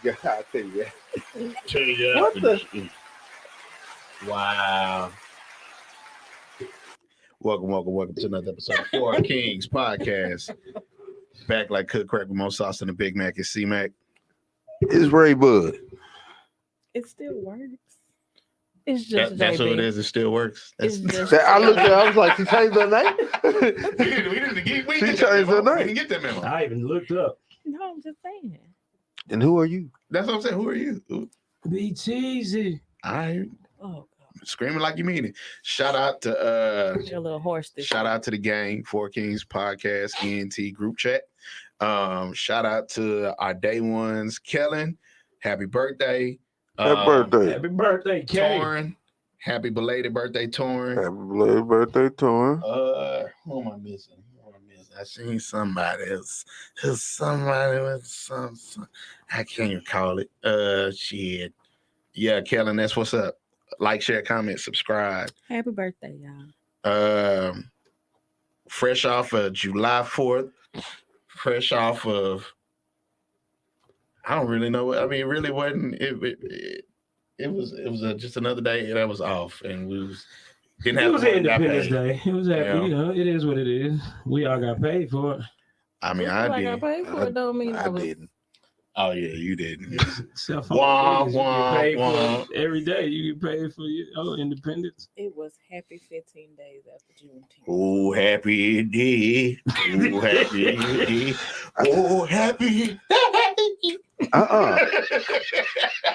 Yeah, I'll tell you that. What the? Wow. Welcome to another episode of Four Kings Podcast. Back like cook crack with more sauce than a Big Mac is C-Mac. It's Ray Bud. It still works. It's just That's JB. what it is. It still works. It's just I looked at her, I was like, she changed her name? we She didn't changed her We name. didn't get that memo. I even looked up. No, I'm just saying. And who are you? That's what I'm saying. Who are you? Be cheesy. I Oh, screaming like you mean it. Shout out to your little horse. shout out to the gang, Four Kings Podcast, ENT group chat. Shout out to our day ones, Kellen. Happy birthday. Happy birthday. Happy birthday, Kay. Torn. Happy belated birthday, Torn. Happy belated birthday, Torn. Who am I missing? I seen somebody else. There's somebody with some I can't even call it. Shit. Yeah, Kellen, that's what's up. Like, share, comment, subscribe. Happy birthday, y'all. Fresh off of July 4th. Fresh off of I don't really know. I mean, it really wasn't. It was just another day that was off, and we was didn't have. It was an Independence Day. It was happy. Yeah. You know, it is what it is. We all got paid for it. I mean, I I got did. paid for it. Don't mean I was. didn't. Oh yeah, you didn't. Self-employed, you get paid wah. for every day. You get paid for your independence. It was happy 15 days after Juneteenth. Oh, happy day. Oh, happy day. Oh, happy.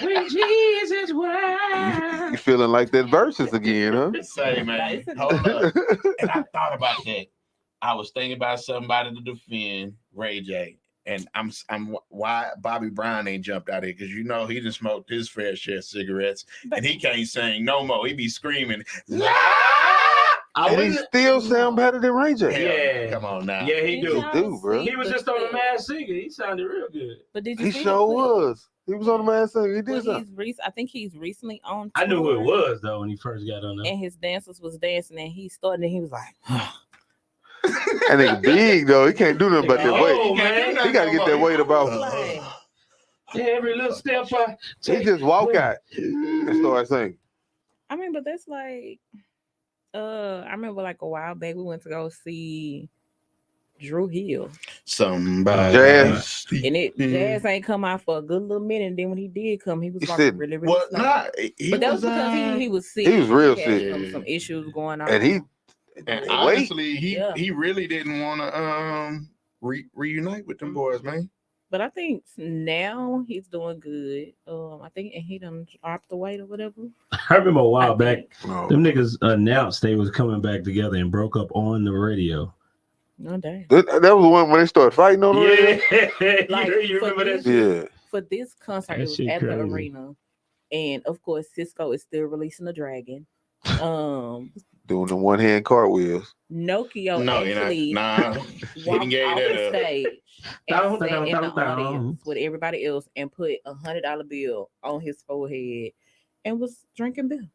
When Jesus was. You feeling like that verses again, huh? Say, man. Hold up. And I thought about that. I was thinking about somebody to defend Ray J. And I'm why Bobby Brown ain't jumped out here, because you know he done smoked his fair share of cigarettes, and he can't sing no more. He be screaming. And he still sound better than Ray J. Yeah. Come on now. Yeah, he do. do, bro. He was just on the Masked Singer. He sounded real good. But did you He see sure the clip? was. He was on the Masked Singer. He did Well, something. I think he's recently on. I knew who it tour, was though when he first got on there. And his dancers was dancing, and he started, and he was like, And nigga big though. He can't do nothing but that Oh, weight. man. He gotta get that weight about. like, Every little step I He take. just walk out and start singing. I mean, but that's like, I remember like a while back we went to go see Drew Hill, Somebody. Jazz. and Jazz ain't come out for a good little minute. And then when he did come, he was He like said- really, really Well, slow. nah, But that was because he was sick. He was real had sick. Some issues going on. And he and wait. honestly, Yeah. he really didn't want to reunite with them boys, man. But I think now he's doing good. I think and he done dropped the weight or whatever. I remember a while back, Oh. them niggas announced they was coming back together and broke up on the radio. No damn. that was the one when they started fighting on the radio. Yeah, Like, you remember for that? this- Shit? Yeah. For this concert, That it was shit at the crazy. arena, and of course, Cisco is still releasing the Dragon. Doing the one hand cartwheels. Nokia No, actually nah. He walked done gave off that the up. stage Down, and sat down, in the down, down. audience with everybody else and put $100 bill on his forehead and was drinking beer.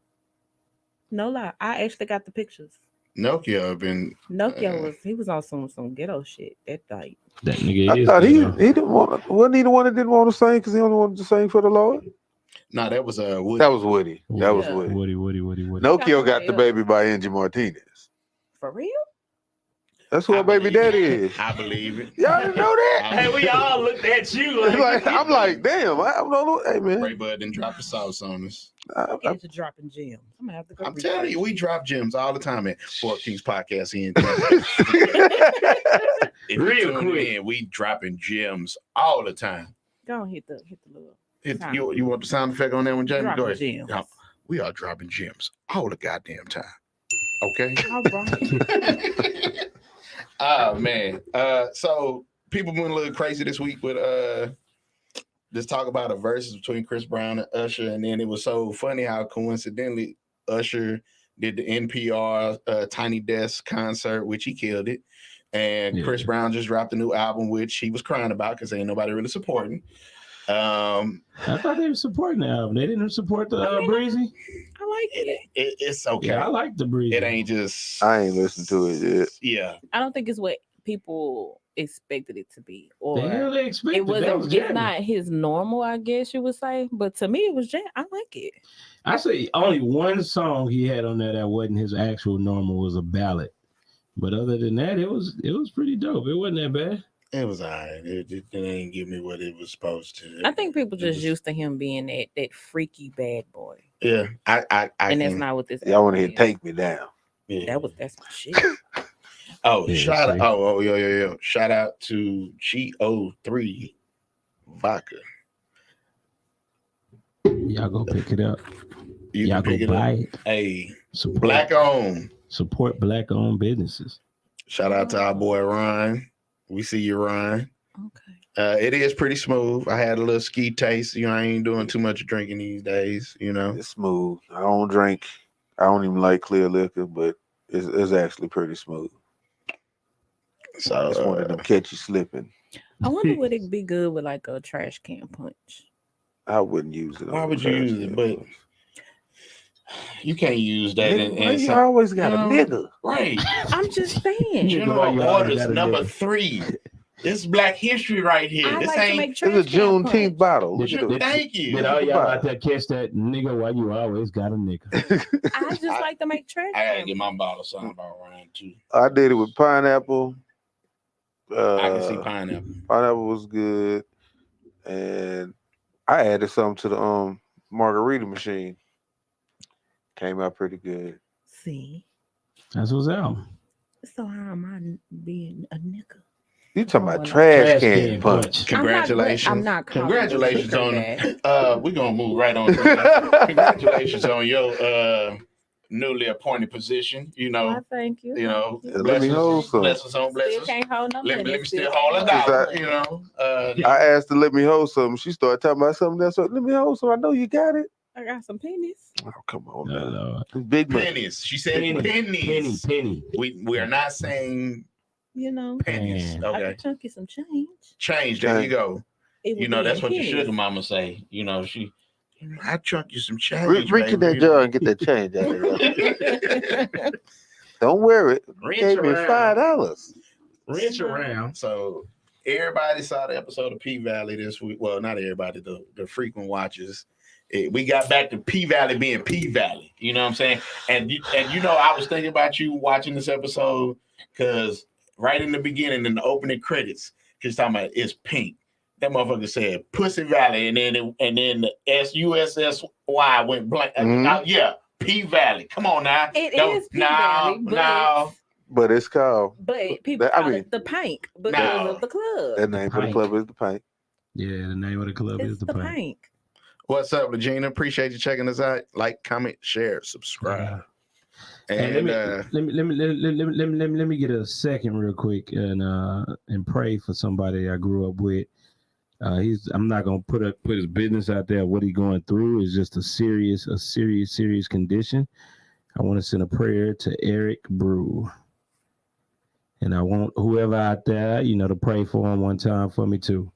No lie, I actually got the pictures. Nokia been Nokia he was on some ghetto shit that night. That nigga I is. thought he you know. didn't want. Wasn't he the one that didn't want to sing because he only wanted to sing for the Lord? nah, that was Woody. That was Woody. That was Yeah. Woody. Woody. Nokia got the baby by Angie Martinez. For real? That's who I her baby believe daddy it. is. I believe it. Y'all didn't know that? Hey, we all looked at you It's like, like, I'm like, damn. I don't know. Hey man, Ray Bud didn't drop the sauce on us. Look at you dropping gems. I'm gonna have to go. I'm research. telling you, we drop gems all the time at Four Kings Podcast. If Real you tune quick. in, we dropping gems all the time. Go and hit the little You want the sound effect on that one, Jamie? dropping Go ahead. gems. Yeah, we are dropping gems all the goddamn time. Okay. All right. Oh man. So people went a little crazy this week with this talk about a versus between Chris Brown and Usher, and then it was so funny how coincidentally Usher did the NPR Tiny Desk concert, which he killed it, and Chris Brown just dropped a new album, which he was crying about because ain't nobody really supporting. I thought they were supporting the album. They didn't support the Breezy. I like it. It's okay. Yeah, I like the Breezy. It ain't just. I ain't listened to it yet. Yeah. I don't think it's what people expected it to be, The or hell they expected? it That was wasn't. It's jamming. not his normal, I guess you would say. But to me, it was jam. I like it. I say only one song he had on there that wasn't his actual normal was a ballad. But other than that, it was pretty dope. It wasn't that bad. It was alright. It didn't give me what it was supposed to. I think people It just was- used to him being that freaky bad boy, Yeah, I and that's can- not what this. Y'all want to hear album is. Take Me Down. Yeah. That's my shit. Oh, Yeah, shout see. out! Oh, yo! Shout out to G03 Vodka. Y'all go pick it up. You Y'all can go pick it buy up. it. Hey, Support black owned. support black-owned businesses. Shout out to our boy Ryan. We see you, Ryan. Okay. It is pretty smooth. I had a little ski taste. I ain't doing too much drinking these days. It's smooth. I don't drink. I don't even like clear liquor, but it's actually pretty smooth. So It's one of them catch you slipping. I wonder would it be good with like a trash can punch? I wouldn't use it. Why on would you trash use it? can. But you can't use that. Nigga, why in you some- always got a No. nigga. Right. I'm just saying. You General why you always Orders got a number nigga. 3. This is Black History right here. I This like to ain't. make trash It's a can Juneteenth punch. bottle. Look Did at you- it. Thank you. Did all y'all out there catch that nigga? Why you always got a nigga? I just like to make trash I gotta can. get my bottle signed about Ryan too. I did it with pineapple. I can see pineapple. Pineapple was good, and I added something to the margarita machine. Came out pretty good. See, That's what's out. so how am I being a nigga? You talking Oh, about no. trash can punch? Congratulations. I'm not calling Congratulations it on that. we're gonna move right on to that. Congratulations on your newly appointed position. Why, thank you. Yeah, let me hold some. blessings on Still blessings. can't hold no Let me minutes, still can't hold it She's out. like- I asked her, let me hold something. She started talking about something else. Let me hold some. I know you got it. I got some pennies. Oh, come on, Oh, man. Lord. It's big money. pennies. She said pennies. Penny. We are not saying You know, pennies. Man. I Okay. could chunk you some change. Change. There you go. It You would know, be that's in what your pennies. sugar mama say. I chunk you some change. Reach in that baby. jar and get that change out of there. Don't wear it. Reach Gave me around. $5. Wrench around. So everybody saw the episode of P Valley this week. Well, not everybody, the frequent watchers. We got back to P Valley being P Valley. You know what I'm saying? And I was thinking about you watching this episode because right in the beginning, in the opening credits, she's talking about it's pink. That motherfucker said Pussy Valley, and then the SUSSY went blank. Mhm. Yeah, P Valley. Come on now. It Don't- is P Valley, no. But it's called, but people I call mean, it the Pink because No. of the club. that name for the Pink. club is the Pink. Yeah, the name of the club It's is the the Pink. Pink. What's up, Regina? Appreciate you checking us out. Like, comment, share, subscribe. And And let me get a second real quick and pray for somebody I grew up with. I'm not gonna put his business out there. What he's going through is just a serious condition. I want to send a prayer to Eric Brew, and I want whoever out there, to pray for him one time for me too.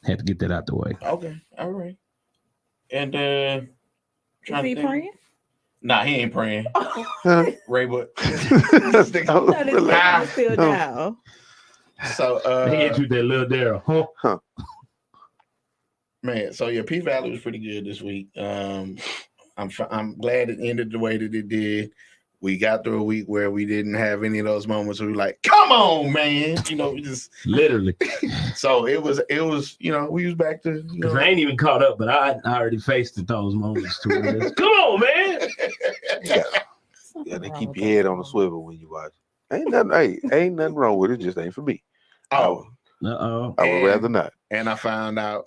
Had to get that out the way. okay, all right. And Is trying he to think. praying? Nah, he ain't praying. Ray, but Oh, That is Ah. still down. so He hit you with that little Daryl, huh? man, so yeah, P Valley was pretty good this week. I'm glad it ended the way that it did. We got through a week where we didn't have any of those moments where we like, come on, man. We just Literally. so it was, we was back to Because I ain't even caught up, but I already faced those moments too. Come on, man. Yeah, they keep your head on the swivel when you watch. Ain't nothing wrong with it. Just ain't for me. Oh, Uh-oh. I would And- rather not. and I found out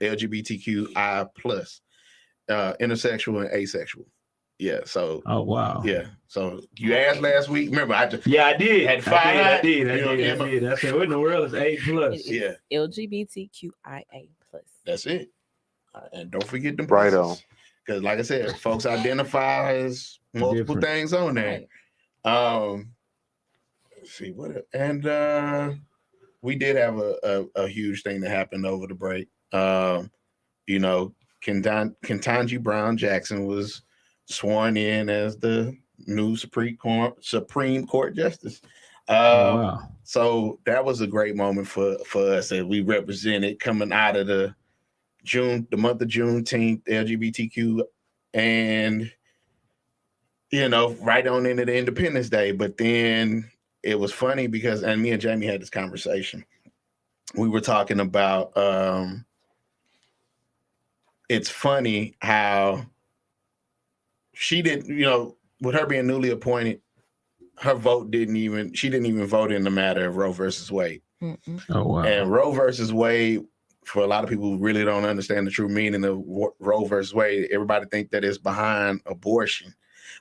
LGBTQI plus, intersexual and asexual. Yeah, so Oh, wow. yeah, so you asked last week. Remember, I just Yeah, I did. Had to find I out. did. I said, what in the world is A+? yeah, LGBTQIA+. that's it. And don't forget the Right on. because like I said, folks identify as multiple Different. things on there. Right. Let's see what, and we did have a huge thing that happened over the break. Ketanji Brown Jackson was sworn in as the new Supreme Court Justice. Wow. So that was a great moment for us that we represented coming out of the month of Juneteenth, LGBTQ, and right on into the Independence Day. But then it was funny because, and me and Jamie had this conversation. We were talking about it's funny how she didn't, with her being newly appointed, her vote she didn't even vote in the matter of Roe versus Wade. Mm-mm. Oh, wow. And Roe versus Wade, for a lot of people who really don't understand the true meaning of Roe versus Wade, everybody think that it's behind abortion,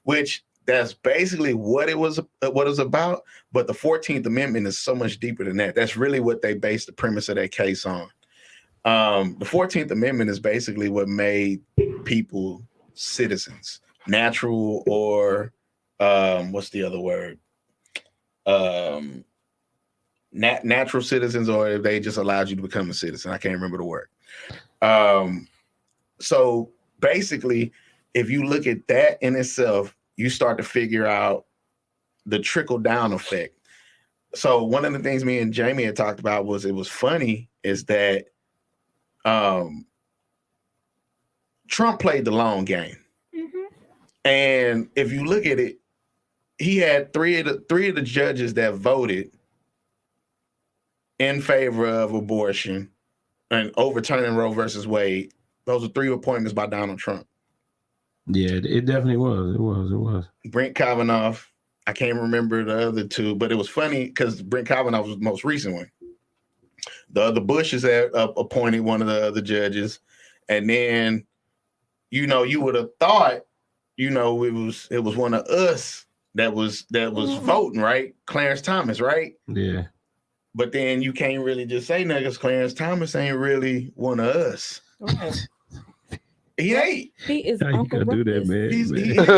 which that's basically what it was about. But the 14th Amendment is so much deeper than that. That's really what they based the premise of that case on. The 14th Amendment is basically what made people citizens, natural or what's the other word? Natural citizens, or if they just allowed you to become a citizen. I can't remember the word. So basically, if you look at that in itself, you start to figure out the trickle down effect. So one of the things me and Jamie had talked about was it was funny is that Trump played the long game. Mm-hmm. And if you look at it, he had three of the judges that voted in favor of abortion and overturning Roe versus Wade. Those are 3 appointments by Donald Trump. Yeah, it definitely was. It was. Brett Kavanaugh, I can't remember the other 2, but it was funny because Brett Kavanaugh was the most recent one. The other Bushes had appointed one of the other judges, and then you would have thought it was one of us that was voting, right? Clarence Thomas, right? Yeah. But then you can't really just say nothing because Clarence Thomas ain't really one of us. Right. He ain't. He is How you Uncle gonna do Ruckus. that, man?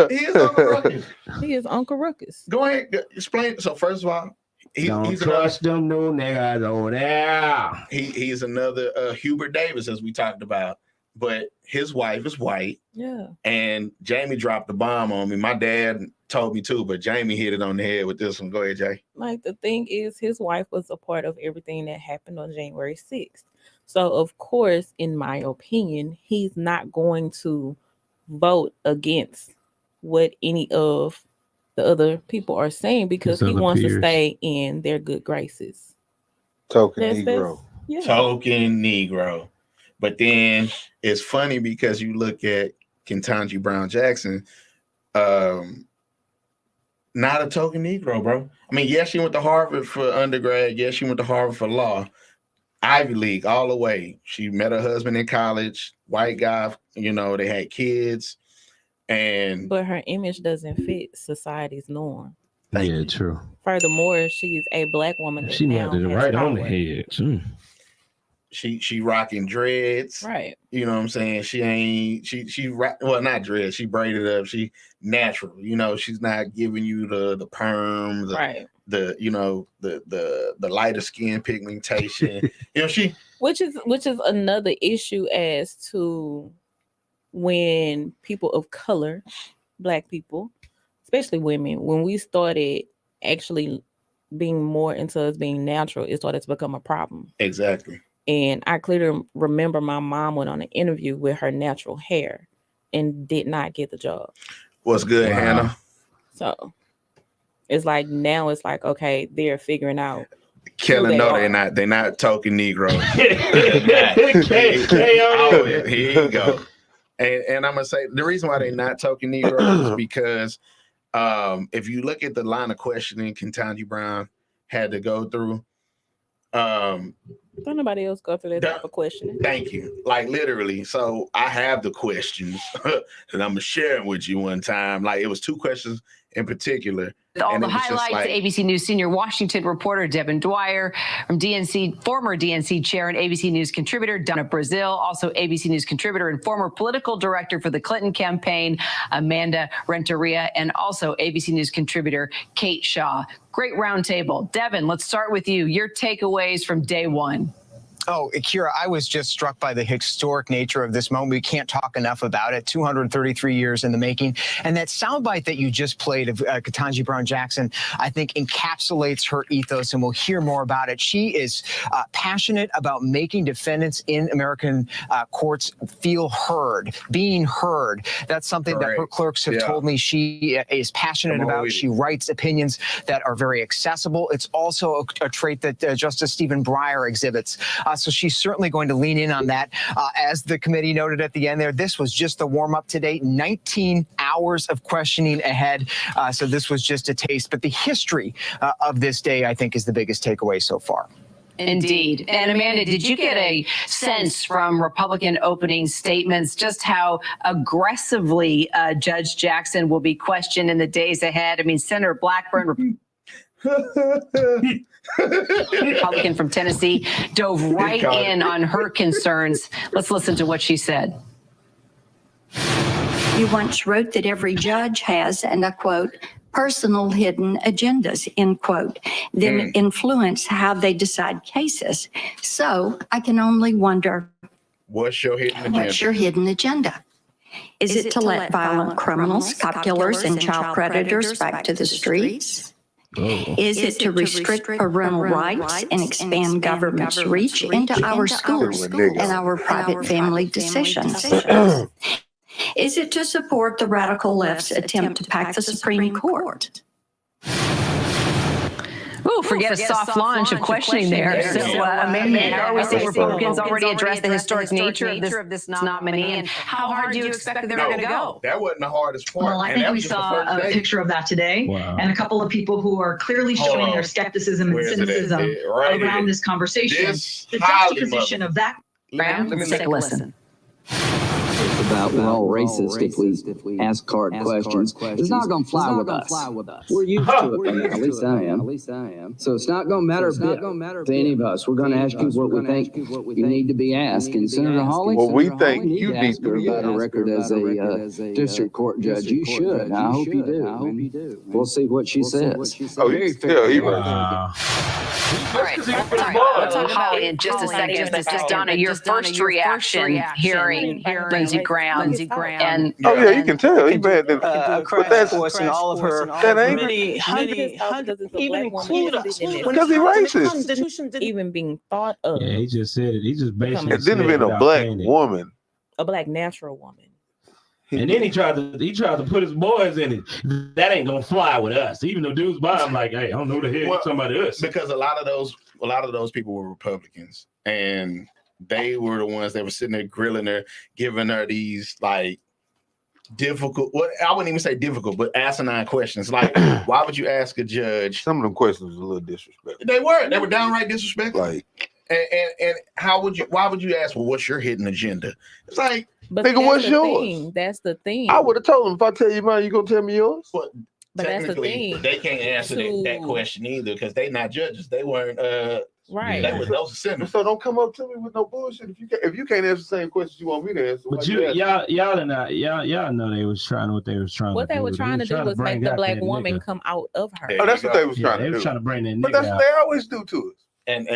He is Uncle Ruckus. He is Uncle Ruckus. Go ahead, explain. So first of all, Don't he's trust them new niggas over there. he's another Hubert Davis, as we talked about, but his wife is white. Yeah. And Jamie dropped the bomb on me. My dad told me too, but Jamie hit it on the head with this one. Go ahead, Jay. Like the thing is, his wife was a part of everything that happened on January 6th. So of course, in my opinion, he's not going to vote against what any of the other people are saying because His he other wants to peers. stay in their good graces. Token That's Negro. yeah. Token Negro. But then it's funny because you look at Ketanji Brown Jackson, not a token Negro, bro. I mean, yes, she went to Harvard for undergrad. Yes, she went to Harvard for law. Ivy League all the way. She met her husband in college, white guy, they had kids. But her image doesn't fit society's norm. Thank Yeah, you. true. Furthermore, she's a black woman that She now nailed it has right on the power. head. Mm. She rocking dreads. Right. You know what I'm saying? She ain't not dreads. She braided up. She natural. She's not giving you the perm, Right. the lighter skin pigmentation. Which is another issue as to when people of color, black people, especially women, when we started actually being more into us being natural, it started to become a problem. Exactly. And I clearly remember my mom went on an interview with her natural hair and did not get the job. What's good, Wow. Hannah? So it's like now it's like, okay, they're figuring out. Kellen, they no, are. they're not token Negro. K-O-D. Here you go. And I'm gonna say the reason why they're not token Negroes is because if you look at the line of questioning Ketanji Brown had to go through, Don't nobody else go through that type of questioning. thank you. Like literally. So I have the questions and I'm gonna share them with you one time. Like it was 2 questions in particular. All And the it was just highlights, like- ABC News senior Washington reporter Devin Dwyer, from former DNC chair and ABC News contributor Donna Brazil, also ABC News contributor and former political director for the Clinton campaign, Amanda Renteria, and also ABC News contributor Kate Shaw. Great roundtable. Devin, let's start with you. Your takeaways from day one. Oh, Kira, I was just struck by the historic nature of this moment. We can't talk enough about it. 233 years in the making. And that soundbite that you just played of Ketanji Brown Jackson, I think encapsulates her ethos, and we'll hear more about it. She is passionate about making defendants in American courts feel heard, being heard. That's something that her clerks have told me she is passionate about. She writes opinions that are very accessible. It's also a trait that Justice Stephen Breyer exhibits. So she's certainly going to lean in on that. As the committee noted at the end there, this was just the warm-up today. 19 hours of questioning ahead. So this was just a taste. But the history of this day, I think, is the biggest takeaway so far. Indeed. And Amanda, did you get a sense from Republican opening statements just how aggressively Judge Jackson will be questioned in the days ahead? I mean, Senator Blackburn, Republican from Tennessee, dove right in on her concerns. Let's listen to what she said. You once wrote that every judge has, and I quote, personal hidden agendas, end quote, that influence how they decide cases. So I can only wonder, what's your hidden agenda? what's your hidden agenda? Is it to let violent criminals, cop killers, and child predators back to the streets? Is it to restrict parental rights and expand government's reach into our schools and our private family decisions? Is it to support the radical left's attempt to pack the Supreme Court? Ooh, forget a soft launch of questioning there. So, Amanda, how are we seeing Republicans already address the historic nature of this nominee, and how hard do you expect that they're going to go? That wasn't the hardest part. Well, I think we saw a picture of that today, and a couple of people who are clearly showing their skepticism and cynicism around this conversation. The juxtaposition of that. Let's take a listen. About we're all racist if we ask hard questions. It's not going to fly with us. We're used to it. At least I am. So it's not going to matter a bit to any of us. We're going to ask you what we think you need to be asked. And Senator Hawley, well, we think you need to be about a record as a district court judge. You should. I hope you do. We'll see what she says. Oh, he All right. We'll talk about it in just a second. But just Donna, your first reaction hearing Lindsey Graham. And oh yeah, you can tell he bad. But that's and all of her. That ain't even include us because he racist. Didn't even being thought of. Yeah, he just said it. He just basically. It didn't have been a black woman. A black natural woman. And then he tried to put his boys in it. That ain't gonna fly with us. Even though dudes by him like, hey, I don't know the hell somebody else. Because a lot of those people were Republicans, and they were the ones that were sitting there grilling her, giving her these like difficult, I wouldn't even say difficult, but asinine questions. Like, why would you ask a judge? Some of them questions were a little disrespectful. They were downright disrespectful. Like, and why would you ask, well, what's your hidden agenda? It's like, but nigga, what's yours? That's the thing. I would have told him, if I tell you mine, you gonna tell me yours? But that's the thing. They can't answer that question either because they not judges. They weren't right. They were those sinners. So don't come up to me with no bullshit. If you can't answer the same questions you want me to answer. But y'all know they was trying what they was trying. What they were trying to do was make the black woman come out of her. Oh, that's what they was trying to do. They were trying to bring that nigga But that's what they always do to us. And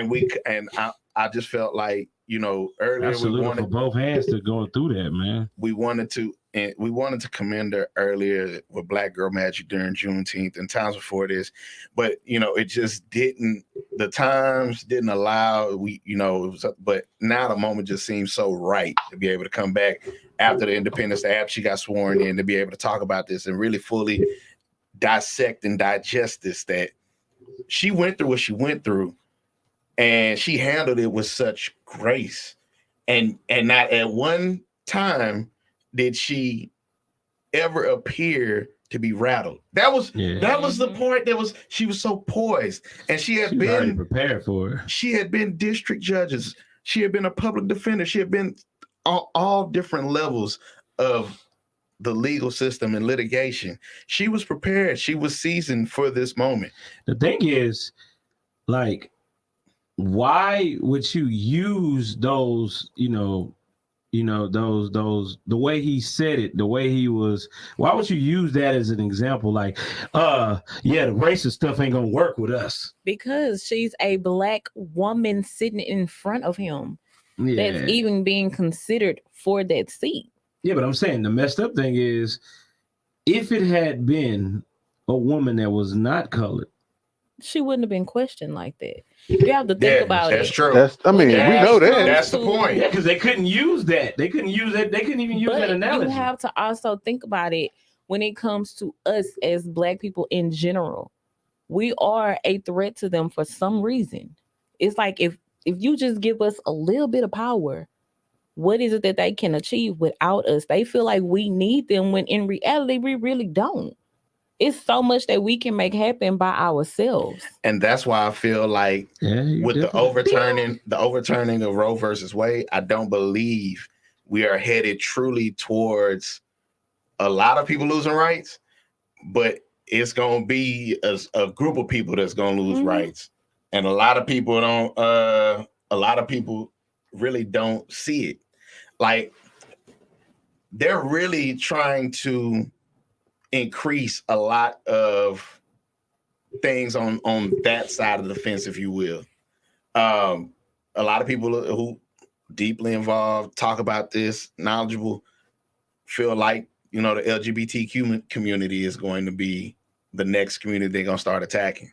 I just felt like, earlier we wanted for both hands to go through that, man. We wanted to commend her earlier with Black Girl Magic during Juneteenth and times before this, but it just didn't. The times didn't allow. But now the moment just seems so right to be able to come back after the Independence Day, after she got sworn in, to be able to talk about this and really fully dissect and digest this. That she went through what she went through. And she handled it with such grace, and not at one time did she ever appear to be rattled. That was the point. She was so poised, and she had been already prepared for it. She had been district judges. She had been a public defender. She had been all different levels of the legal system and litigation. She was prepared. She was seasoned for this moment. The thing is, like, why would you use those, You know, the way he said it, the way he was. Why would you use that as an example? Like, the racist stuff ain't gonna work with us. Because she's a black woman sitting in front of him. Yeah. That's even being considered for that seat. Yeah, but I'm saying the messed up thing is, if it had been a woman that was not colored, she wouldn't have been questioned like that. You have to think about that's it. True. We know that. That's the point. Yeah, because they couldn't use that. They couldn't use it. They couldn't even use that analogy. You have to also think about it when it comes to us as black people in general. We are a threat to them for some reason. It's like if you just give us a little bit of power, what is it that they can achieve without us? They feel like we need them when in reality we really don't. It's so much that we can make happen by ourselves. And that's why I feel like with the overturning of Roe versus Wade, I don't believe we are headed truly towards a lot of people losing rights, but it's going to be a group of people that's going to lose rights. And a lot of people really don't see it. Like, they're really trying to increase a lot of things on that side of the fence, if you will. A lot of people who deeply involved, talk about this, knowledgeable, feel like, you know, the LGBTQ community is going to be the next community they're going to start attacking.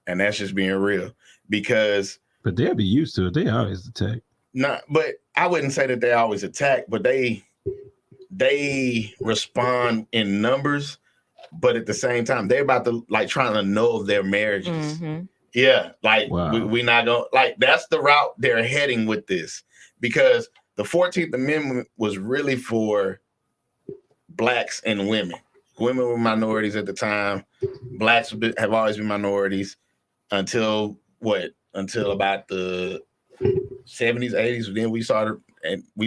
And that's just being real, because... But they'll be used to it. They always attack. But I wouldn't say that they always attack, but they respond in numbers, but at the same time, they're about to trying to know their marriages. Mm-hmm. Yeah, we not gonna that's the route they're heading with this, because the 14th Amendment was really for blacks and women. Women were minorities at the time. Blacks have always been minorities until about the 70s, 80s. Then we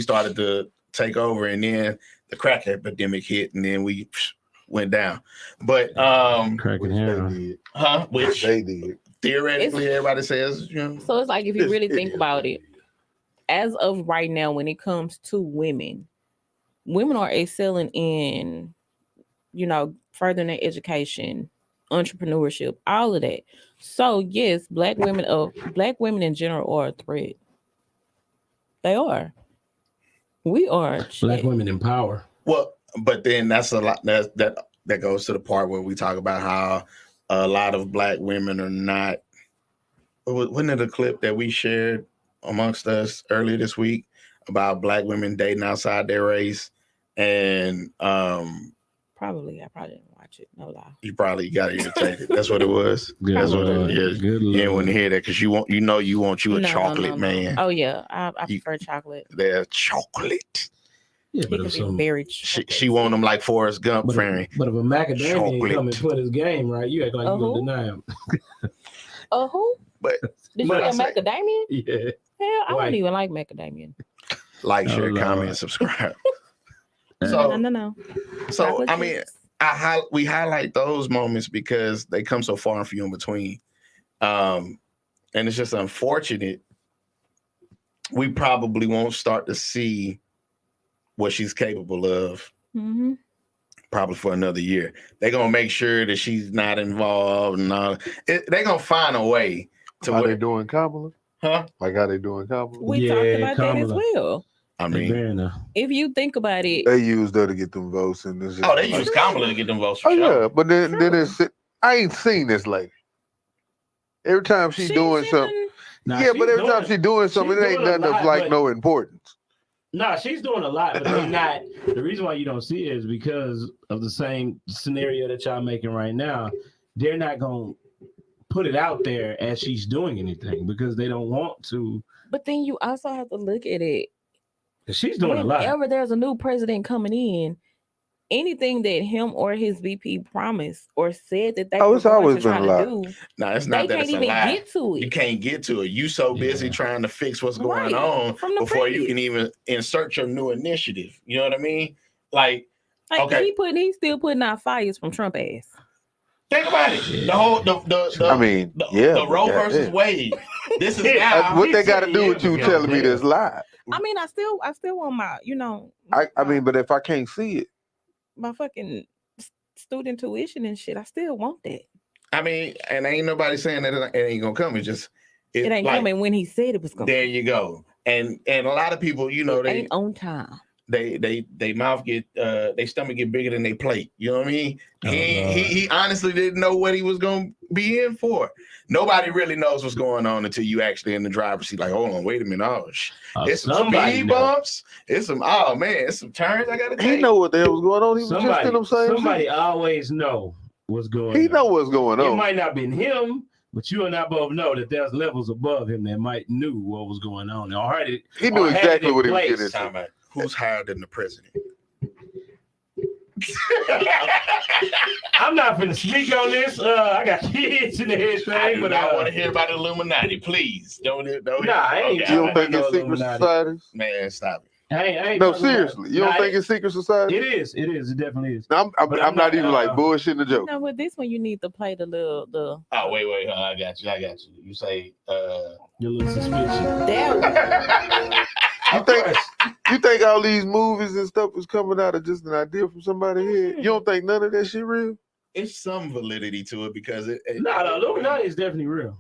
started to take over, and then the crack epidemic hit, and then we went down. But cracking heroin, which they did. Theoretically, everybody says, you know. So it's like, if you really think about it, as of right now, when it comes to women are excelling in, you know, furthering their education, entrepreneurship, all of that. So yes, black women in general are a threat. They are. We are. Black women in power. Well, but then that's a lot. That goes to the part where we talk about how a lot of black women are not. Wasn't it a clip that we shared amongst us earlier this week about black women dating outside their race? And I probably didn't watch it. No lie. You probably got irritated. That's what it was. That's what it is. You didn't want to hear that because you want a chocolate man. Oh yeah, I prefer chocolate. They're chocolate. Yeah, but if very she want them like Forrest Gump, but if a macadamia come and put his game right, you act like you gonna deny him. Who? But did you say macadamia? Yeah. Hell, I don't even like macadamia. Like, share, comment, and subscribe. No. So Chocolate I mean, we highlight those moments because they come so far and few in between, and it's just unfortunate. We probably won't start to see what she's capable of. Mm-hmm. Probably for another year. They're gonna make sure that she's not involved, and all. They're gonna find a way to. How they doing Kamala? Huh? Like how they doing Kamala? We talked about that as well. I mean, if you think about it, they used her to get them votes, and this. They used Kamala to get them votes. For sure. Yeah, but then it's. I ain't seen this lady. Every time she's doing something. But every time she's doing something, it ain't nothing of no importance. No, she's doing a lot, but I mean, not. The reason why you don't see it is because of the same scenario that y'all making right now. They're not gonna put it out there as she's doing anything because they don't want to. But then you also have to look at it. She's doing a lot. Whenever there's a new president coming in, anything that him or his VP promised or said that they it's always been a lot. No, it's not that it's a lie. They can't even get to it. You can't get to it. You so busy trying to fix what's going on before you can even insert your new initiative. You know what I mean? Like okay, he's still putting out fires from Trump ass. Think about it. The Roe versus Wade. This is now what they got to do with you telling me this lie. I mean, I still want my, I mean, but if I can't see it, my fucking student tuition and shit, I still want that. I mean, and ain't nobody saying that it ain't gonna come. It ain't like, coming when he said it was coming. There you go. And a lot of people, they ain't on time. They mouth get they stomach get bigger than they plate. You know what I mean? He honestly didn't know what he was gonna be in for. Nobody really knows what's going on until you actually in the driver's seat. Like, hold on, wait a minute. Oh, it's some speed bumps. It's some it's some turns I gotta take. He know what the hell was going on. He was just in them same. Somebody always know what's going on. He know what's going on. It might not been him, but you and I both know that there's levels above him that might knew what was going on. He knew exactly what he was getting into. Who's higher than the president? I'm not finna speak on this. I got kids in the head thing, but I want to hear about Illuminati. Please don't. Nah, I ain't. You don't think it's secret societies? Man, stop it. No, seriously. You don't think it's secret society? It is. It difffinitely is. No, I'm not even like bullshitting the joke. No, with this one you need to play the little. Oh wait, I got you. You say your little suspicion. You think all these movies and stuff is coming out of just an idea from somebody here? You don't think none of that shit real? It's some validity to it because the Illuminati is definitely real.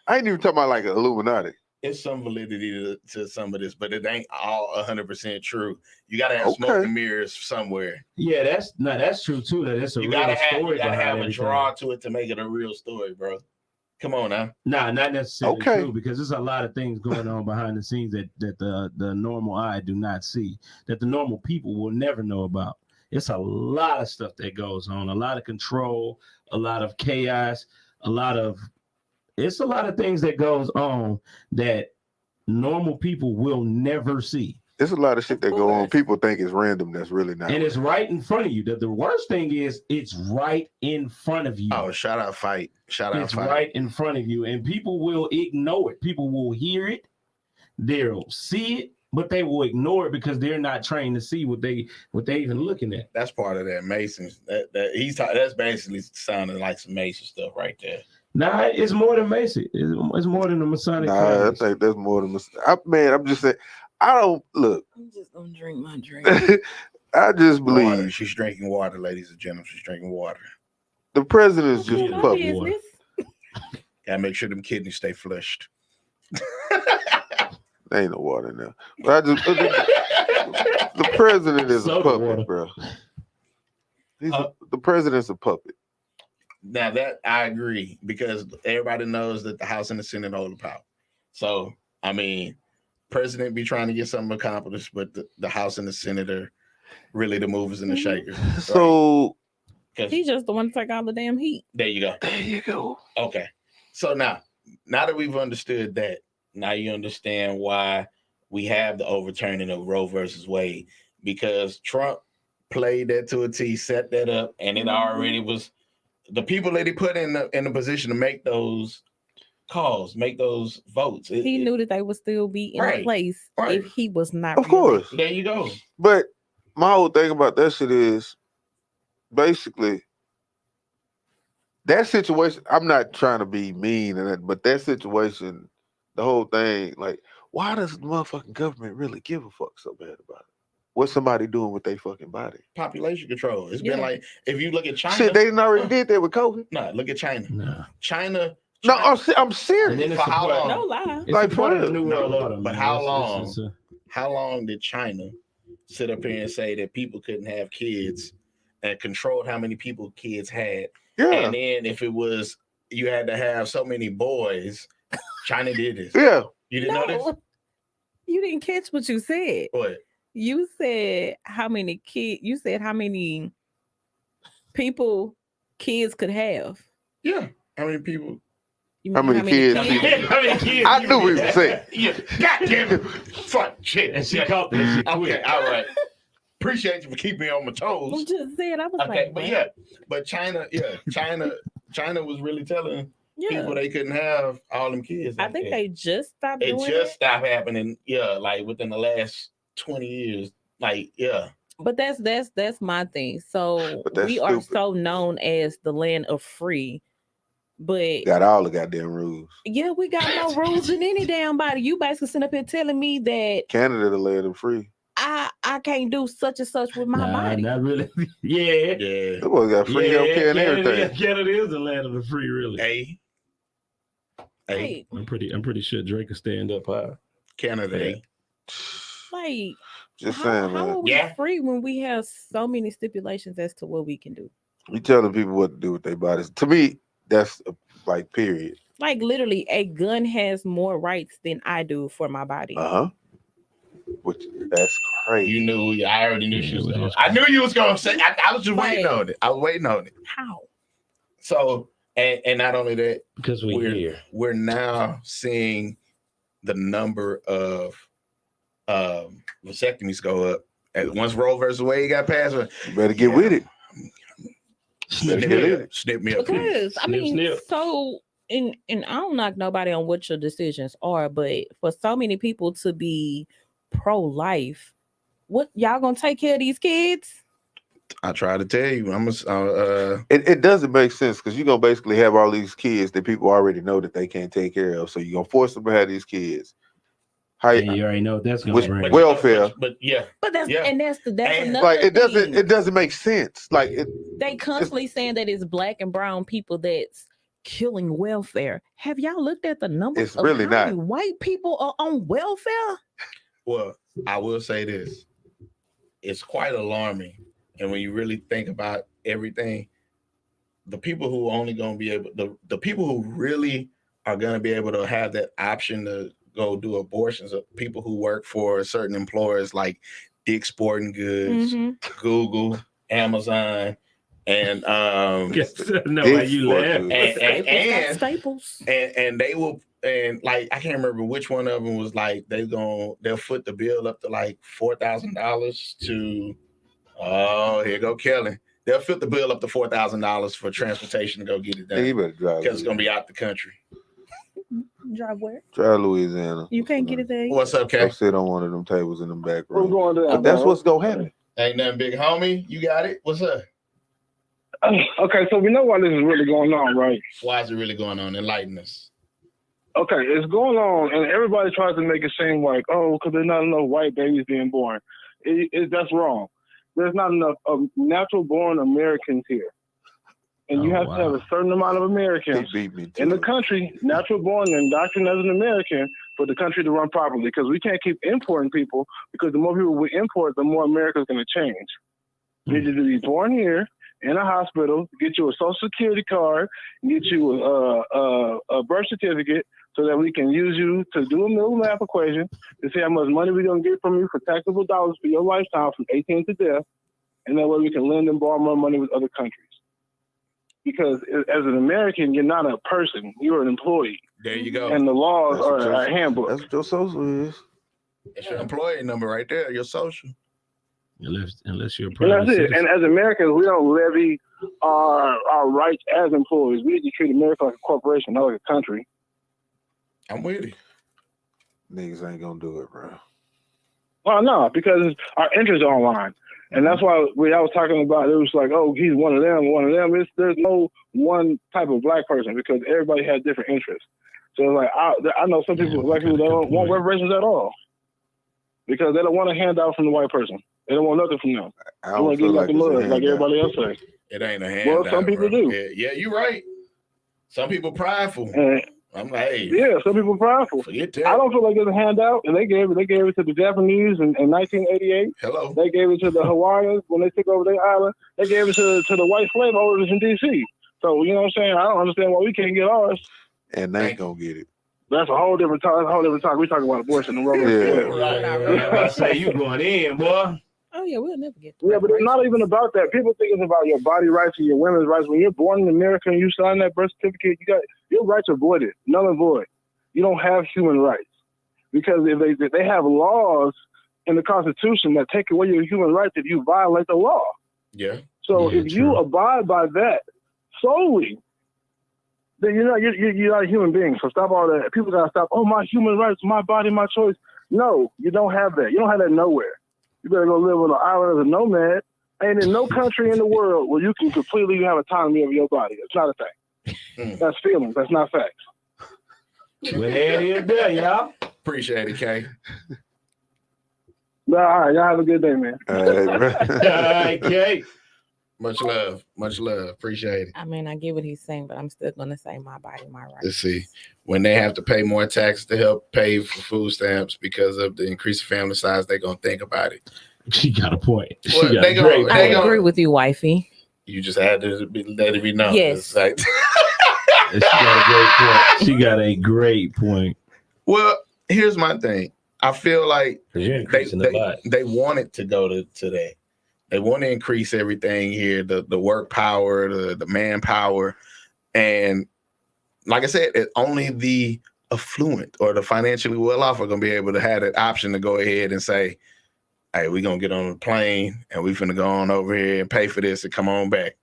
I ain't even talking about like an Illuminati. It's some validity to some of this, but it ain't all 100% true. You gotta have smoke and mirrors somewhere. Yeah, that's true too. That's a real story. You gotta have a draw to it to make it a real story, bro. Come on now. Nah, not necessarily true, because there's a lot of things going on behind the scenes that the normal eye do not see, that the normal people will never know about. It's a lot of stuff that goes on, a lot of control, a lot of chaos, it's a lot of things that goes on that normal people will never see. There's a lot of shit that go on. People think it's random. That's really not. And it's right in front of you. The worst thing is it's right in front of you. Oh, shout out fight. It's right in front of you. And people will ignore it. People will hear it. They'll see it, but they will ignore it because they're not trained to see what they even looking at. That's part of that Mason. That's basically sounding like some Mason stuff right there. Nah, it's more than Mason. It's more than the Masonic. Nah, I think that's more than man. I'm just saying. I don't look. I'm just gonna drink my drink. I just believe water. She's drinking water, ladies and gentlemen. She's drinking water. The president is just a puppy. Gotta make sure them kidneys stay flushed. There ain't no water in there. But the president is a puppet, bro. The president's a puppet. Now that I agree, because everybody knows that the House and the Senate hold the power. So I mean, president be trying to get something accomplished, but the House and the Senate are really the movers and the shakers. Right? So he's just the one to take all the damn heat. There you go. There you go. Okay. So now that we've understood that, now you understand why we have the overturning of Roe versus Wade, because Trump played that to a T, set that up, and it already was the people that he put in the position to make those calls, make those votes. He knew that they would still be in place if he was not. Of course. There you go. But my whole thing about that shit is basically that situation. I'm not trying to be mean, but that situation, the whole thing, like, why does the motherfucking government really give a fuck so bad about it? What's somebody doing with their fucking body? Population control. It's been like, if you look at China. Shit, they didn't already did that with COVID. No, look at China. No. China. No, I'm serious. For how long? No lie. Like, for real. New World Order, but how long? How long did China sit up here and say that people couldn't have kids and controlled how many people kids had? Yeah. And then if it was you had to have so many boys, China did this. Yeah. You didn't know this? You didn't catch what you said. What? You said how many kids? You said how many people kids could have? Yeah. How many people? How many kids? How many kids? I knew what he was saying. Yeah. God damn it. Fuck shit. And she caught that. Okay. All right. Appreciate you for keeping me on my toes. I'm just saying. I was okay, like, but yeah, but China was really telling people they couldn't have all them kids. I think they just stopped doing it. It just stopped happening. Yeah, like within the last 20 years. Like, yeah. But that's my thing. So we are so known as the land of free, But got all the goddamn rules. Yeah, we got more rules than any damn body. You basically sitting up here telling me that Canada to let them free. I can't do such and such with my body. Not really. Yeah. That boy got free healthcare and everything. Canada is the land of the free, really. Hey. I'm pretty sure Drake could stand up high. Canada. Like, just saying, man. How are we free when we have so many stipulations as to what we can do? We telling people what to do with their bodies. To me, that's like period. Like literally, a gun has more rights than I do for my body. Which that's crazy. You knew. I already knew she was going. I knew you was going to say. I was just waiting on it. I was waiting on it. How? So, and not only that, because we're now seeing the number of vasectomies go up. And once Roe versus Wade got passed, you better get with it. Snip me up. Because I mean, so and I don't knock nobody on what your decisions are, but for so many people to be pro-life, what y'all gonna take care of these kids? I try to tell you, it doesn't make sense because you're gonna basically have all these kids that people already know that they can't take care of. So you're gonna force them to have these kids. You already know that's gonna bring welfare. But that's another like it thing. doesn't make sense. Like they constantly saying that it's black and brown people that's killing welfare. Have y'all looked at the numbers? It's really of how not. many white people are on welfare? Well, I will say this: it's quite alarming, and when you really think about everything, the people who only going to be able, the people who really are going to be able to have that option to go do abortions are people who work for certain employers like Dick's Sporting Goods, Google, Amazon, and Staples. And they will, and like I can't remember which one of them was like they'll foot the bill up to like $4,000 to here go Kelly. They'll foot the bill up to $4,000 for transportation to go get it done. You better drive because it's gonna be out the country. Drive where? Drive Louisiana. You can't get it there. What's up, Kay? I'll sit on one of them tables in the back room. What's going on? But that's what's gonna happen. Ain't nothing, big homie. You got it. What's up? Okay, so we know why this is really going on, right? Why is it really going on? Enlighten us. Okay, it's going on, and everybody tries to make it seem like, because there's not enough white babies being born. That's wrong. There's not enough natural-born Americans here. And you have to have a certain amount of Americans in the country, natural-born and indoctrinated as an American, for the country to run properly. Because we can't keep importing people, because the more people we import, the more America's going to change. You need to be born here, in a hospital, get you a Social Security card, get you a birth certificate so that we can use you to do a middle math equation to see how much money we're going to get from you for taxable dollars for your lifetime from 18 to death. And that way we can lend and borrow more money with other countries. Because as an American, you're not a person. You're an employee. There you go. And the laws are a handbook. That's what your social is. It's your employee number right there, your social. Unless you're a private citizen. And as Americans, we don't levy our rights as employees. We need to treat America like a corporation, not like a country. I'm with you. Niggas ain't gonna do it, bro. Well, no, because our interests are online. And that's why I was talking about, it was like, he's one of them. There's no one type of black person because everybody has different interests. So like, I know some people, black people, they don't want reparations at all because they don't want a handout from the white person. They don't want nothing from them. They want to get like the mud, like everybody else say. It ain't a handout. Well, some people do. Yeah, you're right. Some people prideful. I'm like, hey. Yeah, some people prideful. Forget that. I don't feel like it's a handout, and they gave it to the Japanese in 1988. Hello. They gave it to the Hawaiians when they took over their island. They gave it to the white slave owners in D.C. So, you know what I'm saying? I don't understand why we can't get ours. And they ain't gonna get it. That's a whole different talk. We talking about abortion and I say you going in, boy. Oh yeah, we'll never get. Yeah, but it's not even about that. People think it's about your body rights and your women's rights. When you're born in America and you sign that birth certificate, you got your rights are voided, null and void. You don't have human rights because if they have laws in the Constitution that take away your human rights if you violate the law. Yeah. So if you abide by that solely, then you're not a human being. So stop all that. People gotta stop. Oh, my human rights, my body, my choice. No, you don't have that. You don't have that nowhere. You better go live on an island as a nomad. Ain't in no country in the world where you can completely have autonomy over your body. It's not a thing. That's feelings. That's not facts. Well, there it is there, y'all. Appreciate it, Kay. All right, y'all have a good day, man. All right, Kay. Much love. Appreciate it. I mean, I get what he's saying, but I'm still gonna say my body, my rights. Let's see. When they have to pay more taxes to help pay for food stamps because of the increased family size, they're gonna think about it. She got a point. Well, I agree with you, wifey. You just had to let it be known. Yes. Like, She got a great point. well, here's my thing. I feel like You're increasing the lot. they want it to go to that. They want to increase everything here, the work power, the manpower. And like I said, only the affluent or the financially well-off are going to be able to have that option to go ahead and say, hey, we're going to get on a plane and we're going to go on over here and pay for this and come on back.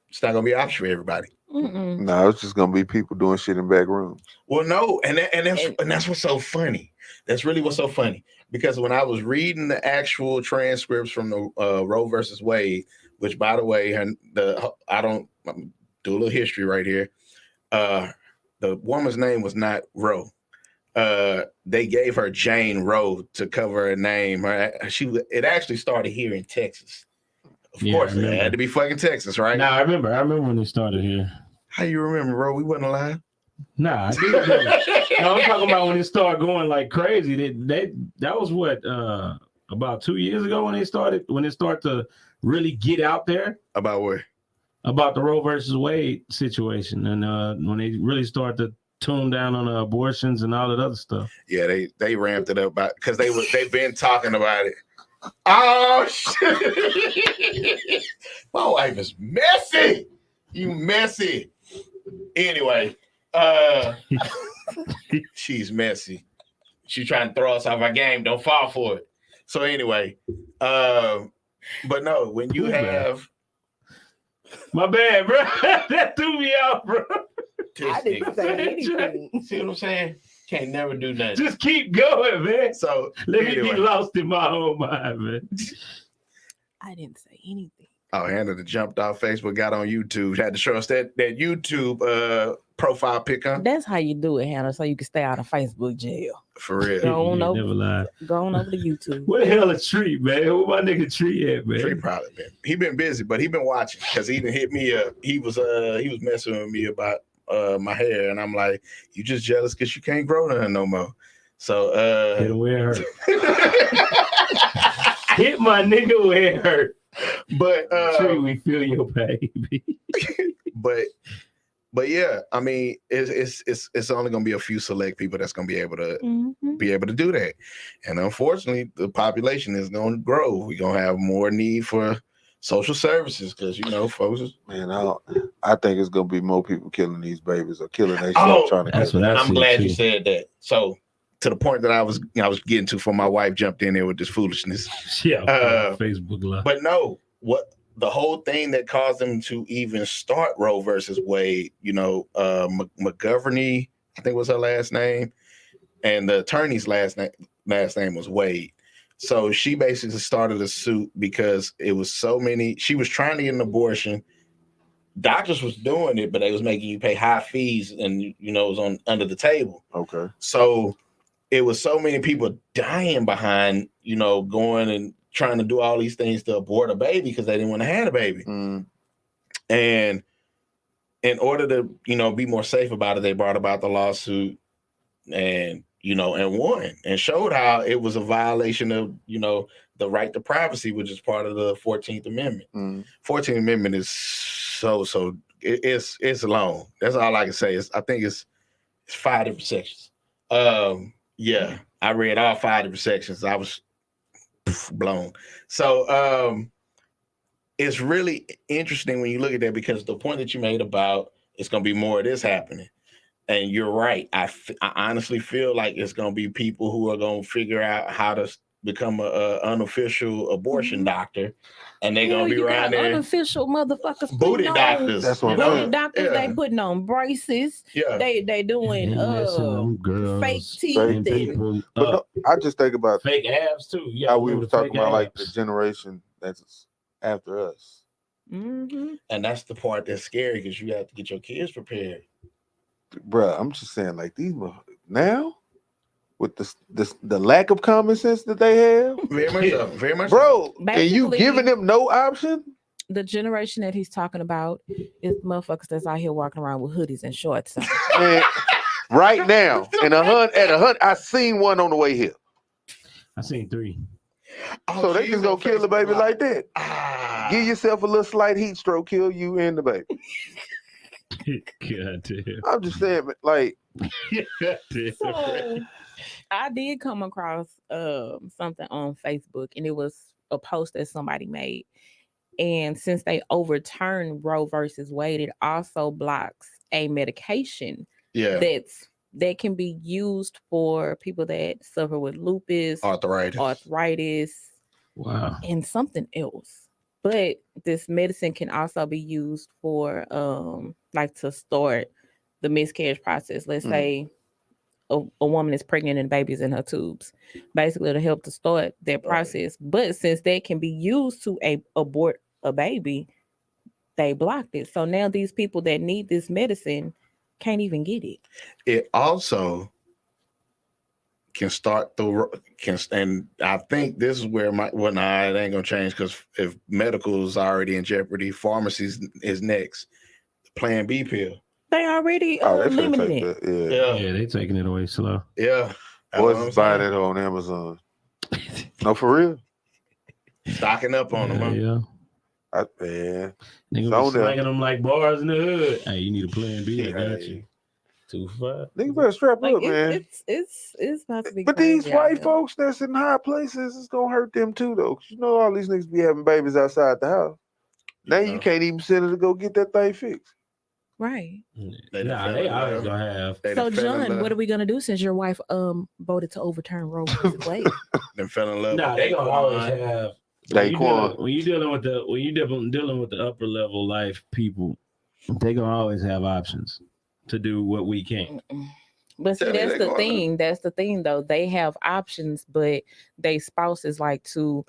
It's not going to be an option for everybody. No, it's just going to be people doing shit in back rooms. Well, no, and that's what's so funny. That's really what's so funny. Because when I was reading the actual transcripts from the Roe versus Wade, which, by the way, I'm do a little history right here. The woman's name was not Roe. They gave her Jane Roe to cover her name. It actually started here in Texas. Of course, it had to be fucking Texas, right? Nah, I remember when it started here. How you remember, Roe? We wasn't alive. Nah, I do remember. No, I'm talking about when it started going like crazy. That was what about 2 years ago when it started to really get out there. About what? About the Roe versus Wade situation, and when they really started to tune down on abortions and all that other stuff. Yeah, they ramped it up because they've been talking about it. Oh shit! My wife is messy. You messy. Anyway, she's messy. She's trying to throw us off our game. Don't fall for it. So anyway, but no, when you have my bad, bro. That threw me off, bro. I didn't say anything. See what I'm saying? Can't never do nothing. Just keep going, man. So let me be lost in my own mind, man. I didn't say anything. Oh, Hannah jumped off Facebook, got on YouTube, had to show us that YouTube profile pic. Huh? That's how you do it, Hannah, so you can stay out of Facebook jail. For real. Go on over to YouTube. Where the hell is Tree, man? Where my nigga Tree at, man? Tree probably been. He been busy, but he been watching because he didn't hit me up. He was messing with me about my hair, and I'm like, you just jealous because you can't grow nothing no more. So hit him where it hurt. Hit my nigga where it hurt. But Tree, we feel your baby. but yeah, I mean, it's only gonna be a few select people that's gonna be able to do that, and unfortunately, the population is gonna grow. We're gonna have more need for social services because folks. Man, I think it's gonna be more people killing these babies or killing themselves trying to. That's what I'm glad you said that. So to the point that I was getting to, before my wife jumped in there with this foolishness. Yeah, Facebook Live. But no, what the whole thing that caused them to even start Roe versus Wade, McGoverney, I think was her last name, and the attorney's last name was Wade. So she basically started a suit because it was so many. She was trying to get an abortion. Doctors was doing it, but they was making you pay high fees, and it was on under the table. Okay. So it was so many people dying behind, going and trying to do all these things to abort a baby because they didn't want to have a baby. And in order to, be more safe about it, they brought about the lawsuit and won and showed how it was a violation of, the right to privacy, which is part of the 14th Amendment. 14th Amendment is it's long. That's all I can say. I think it's 5 different sections. Yeah, I read all 5 different sections. I was blown. So it's really interesting when you look at that, because the point that you made about it's going to be more of this happening. And you're right. I honestly feel like it's going to be people who are going to figure out how to become an unofficial abortion doctor. And they're going to be around there. Unofficial motherfuckers. Booty doctors. That's what I'm booty saying. doctors, they putting on braces. Yeah. They doing fake teeth. People, But no, I just think about fake abs too. Yeah, how we were talking about like the generation that's after us. Mm-hmm. And that's the part that's scary because you have to get your kids prepared. Bruh, I'm just saying, like these now with the lack of common sense that they have, Very much so. Very much, bro. so. And you giving them no option. The generation that he's talking about is motherfuckers that's out here walking around with hoodies and shorts. Man, right now, at 100, I seen one on the way here. I seen 3. So they just gonna kill the baby like that. Give yourself a little slight heat stroke, kill you and the baby. God damn. I'm just saying, like. So I did come across something on Facebook, and it was a post that somebody made. And since they overturned Roe versus Wade, it also blocks a medication that can be used for people that suffer with lupus, arthritis, wow, and something else. But this medicine can also be used for like to start the miscarriage process. Let's say a woman is pregnant and baby's in her tubes, basically to help to start that process. But since that can be used to abort a baby, they blocked it. So now these people that need this medicine can't even get it. It also can start and I think this is where it ain't gonna change, because if medical is already in jeopardy, pharmacies is next. Plan B pill. They already limited it. Yeah, they taking it away slow. Yeah. Boys buying it on Amazon. No, for real. Stocking up on them. Yeah. Man. Niggas slanging them like bars in the hood. Hey, you need a plan B. I got you. 2-5. Niggas better strap up, man. It's about to be. But these white folks that's in high places, it's gonna hurt them too, though. 'Cause you know all these niggas be having babies outside the house. Now you can't even send her to go get that thing fixed. Right. They always gonna have. So John, what are we gonna do since your wife voted to overturn Roe versus Wade? Then fell in love. Nah, they gonna always have. When you dealing with the upper level life people, they gonna always have options to do what we can't. But see, that's the thing. That's the thing, though. They have options, but they spouses like to,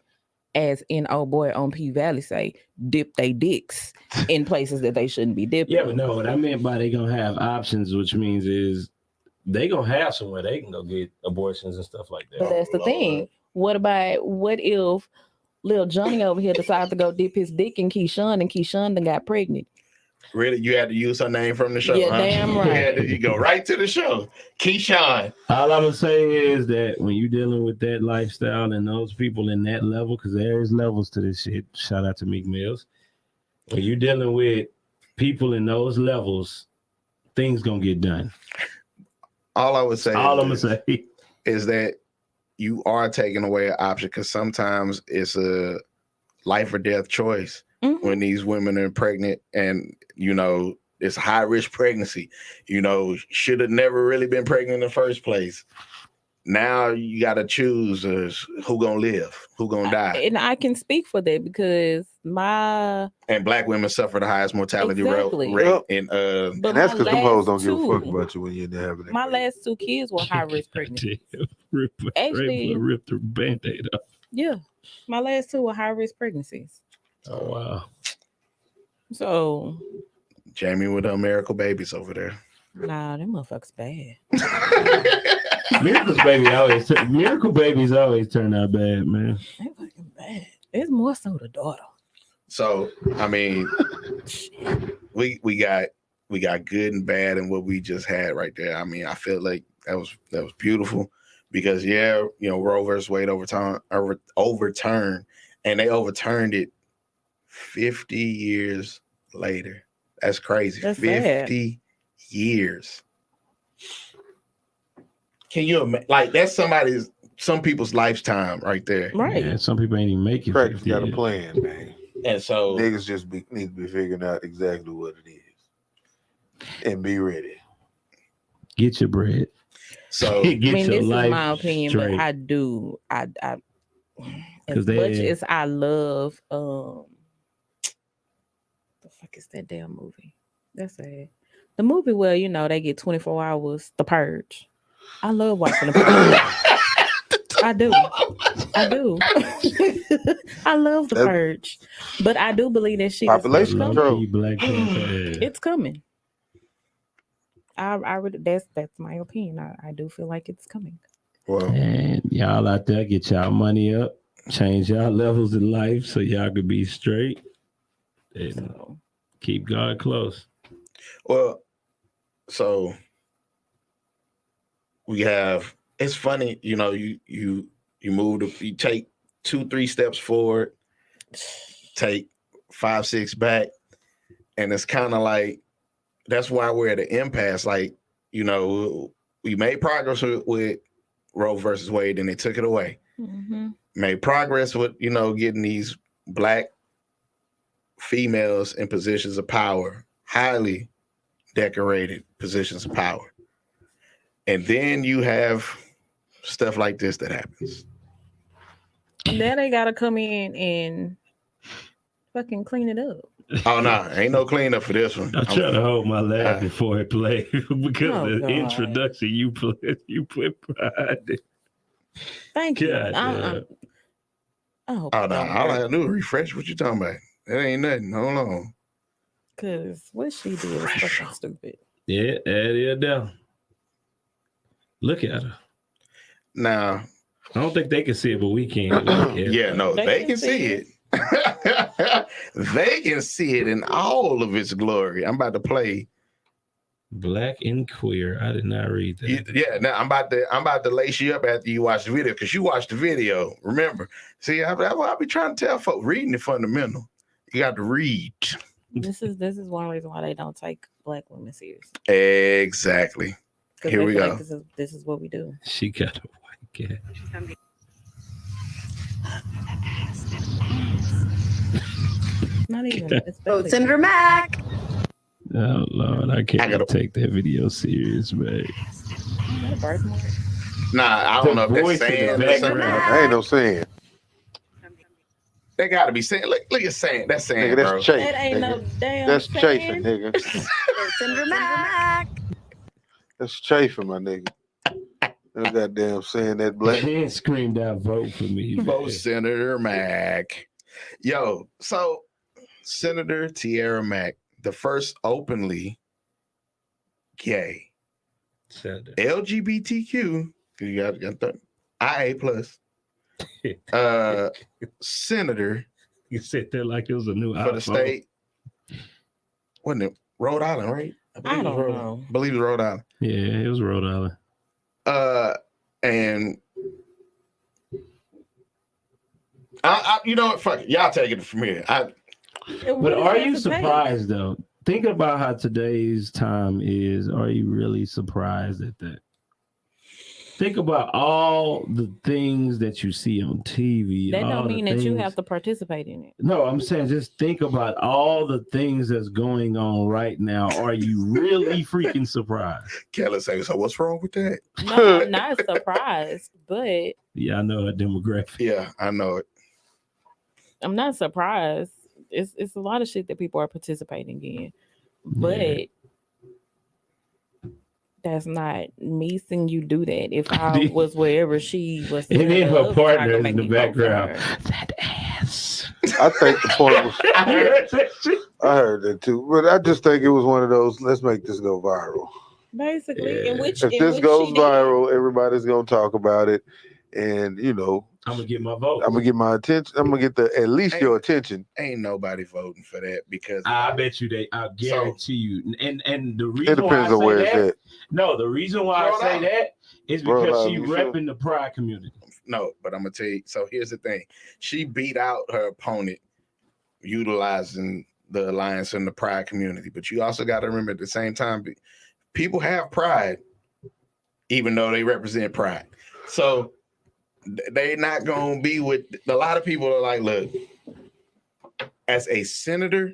as in oh boy on P Valley say, dip they dicks in places that they shouldn't be dipping. Yeah, but no, what I meant by they gonna have options, which means is they gonna have somewhere they can go get abortions and stuff like that. But that's the thing. What if Lil Johnny over here decides to go dip his dick in Keyshawn, and Keyshawn done got pregnant? Really, you had to use her name from the show? Yeah, damn right. You go right to the show, Keyshawn. All I'm gonna say is that when you're dealing with that lifestyle and those people in that level, because there is levels to this shit. Shout out to Meek Mills. When you're dealing with people in those levels, things gonna get done. All I would say. All I'm gonna say is that you are taking away an option, because sometimes it's a life or death choice when these women are pregnant, and it's a high risk pregnancy. Should have never really been pregnant in the first place. Now you got to choose who gonna live, who gonna die. And I can speak for that because and Black women suffer the highest mortality rate. And that's because them hoes don't give a fuck about you when you're in there having it. My last 2 kids were high risk pregnancies. Actually, ripped the Band-Aid off. Yeah, my last 2 were high risk pregnancies. Oh wow. So Jamie with her miracle babies over there. Nah, them motherfuckers bad. Miracle babies always turn out bad, man. They fucking bad. It's more so the daughter. So I mean, we got good and bad in what we just had right there. I mean, I feel like that was beautiful, because Roe versus Wade overturned, and they overturned it 50 years later. That's crazy. That's 50 sad. Years. Can you imagine? Like, that's some people's lifetime right there. Right. Yeah, some people ain't even make it. Practice got a plan, man. And so niggas just need to be figuring out exactly what it is and be ready. Get your bread. So this is my opinion, straight. But I do. I as much as I love the fuck is that damn movie? That's sad. The movie where they get 24 hours, The Purge. I love watching The Purge. I do. I love the purge, but I do believe that shit population control. It's coming. I really, that's my opinion. I do feel like it's coming. Well, and y'all out there, get y'all money up, change y'all levels in life so y'all could be straight, and keep God close. Well, so we have. It's funny, you know. You move. You take 2-3 steps forward, take 5-6 back, and it's kind of like that's why we're at an impasse. Like, you know, we made progress with Roe versus Wade, and they took it away. Mm-hmm. Made progress with, you know, getting these Black females in positions of power, highly decorated positions of power. And then you have stuff like this that happens. And then they gotta come in and fucking clean it up. Oh no, ain't no cleanup for this one. I'm trying to hold my laugh before it plays because the introduction you put pride in. Thank you. Oh no, all I do is refresh. What you talking about? That ain't nothing. Hold on. Cause what she did was fucking stupid. Yeah, that is down. Look at her. Now, I don't think they can see it, but we can. Yeah, no, they can see it. They can see it in all of its glory. I'm about to play Black and Queer. I did not read that. Yeah, now I'm about to lace you up after you watch the video, because you watched the video. Remember, see, I be trying to tell folks, reading is fundamental. You got to read. This is one reason why they don't take Black women serious. Exactly. Here we go. Like this is what we do. She got a white cat. Not even. Vote Senator Mack. Oh Lord, I can't take that video serious, man. Nah, I don't know if that's saying. There ain't no saying. They gotta be saying. Look at saying. That's saying, nigga, that's bro. chafing, That ain't no damn. That's saying. chafing, nigga. Vote Senator Mack. That's chafing, my nigga. That goddamn saying that Black. Man screamed out, vote for me. Vote Senator Mack. Yo, so Senator Tiara Mack, the first openly gay Senator. LGBTQ, you got the IA plus senator. You said that like it was a new for the state. Wasn't it Rhode Island, right? I don't know. I believe it was Rhode Island. Yeah, it was Rhode Island. And I you know what? Fuck it. Y'all take it from here. But are you surprised though? Think about how today's time is. Are you really surprised at that? Think about all the things that you see on TV. That don't mean that you have to participate in it. No, I'm saying just think about all the things that's going on right now. Are you really freaking surprised? Kelly says, so what's wrong with that? No, I'm not surprised, but yeah, I know a demographic. Yeah, I know it. I'm not surprised. It's a lot of shit that people are participating in, but that's not me seeing you do that. If I was wherever she was, and then her partner in the background. That ass. I think the point was. I heard that too, but I just think it was one of those. Let's make this go viral. Basically, if this goes viral, everybody's gonna talk about it, and you know. I'm gonna get my vote. I'm gonna get my attention. I'm gonna get at least your attention. Ain't nobody voting for that because I bet you I guarantee you. And the reason it depends on where it's at. No, the reason why I say that is because she repping the Pride community. No, but I'm gonna tell you. So here's the thing: she beat out her opponent utilizing the alliance and the Pride community. But you also got to remember at the same time, people have pride, even though they represent Pride. So. They not gonna be with a lot of people are like, look, as a senator,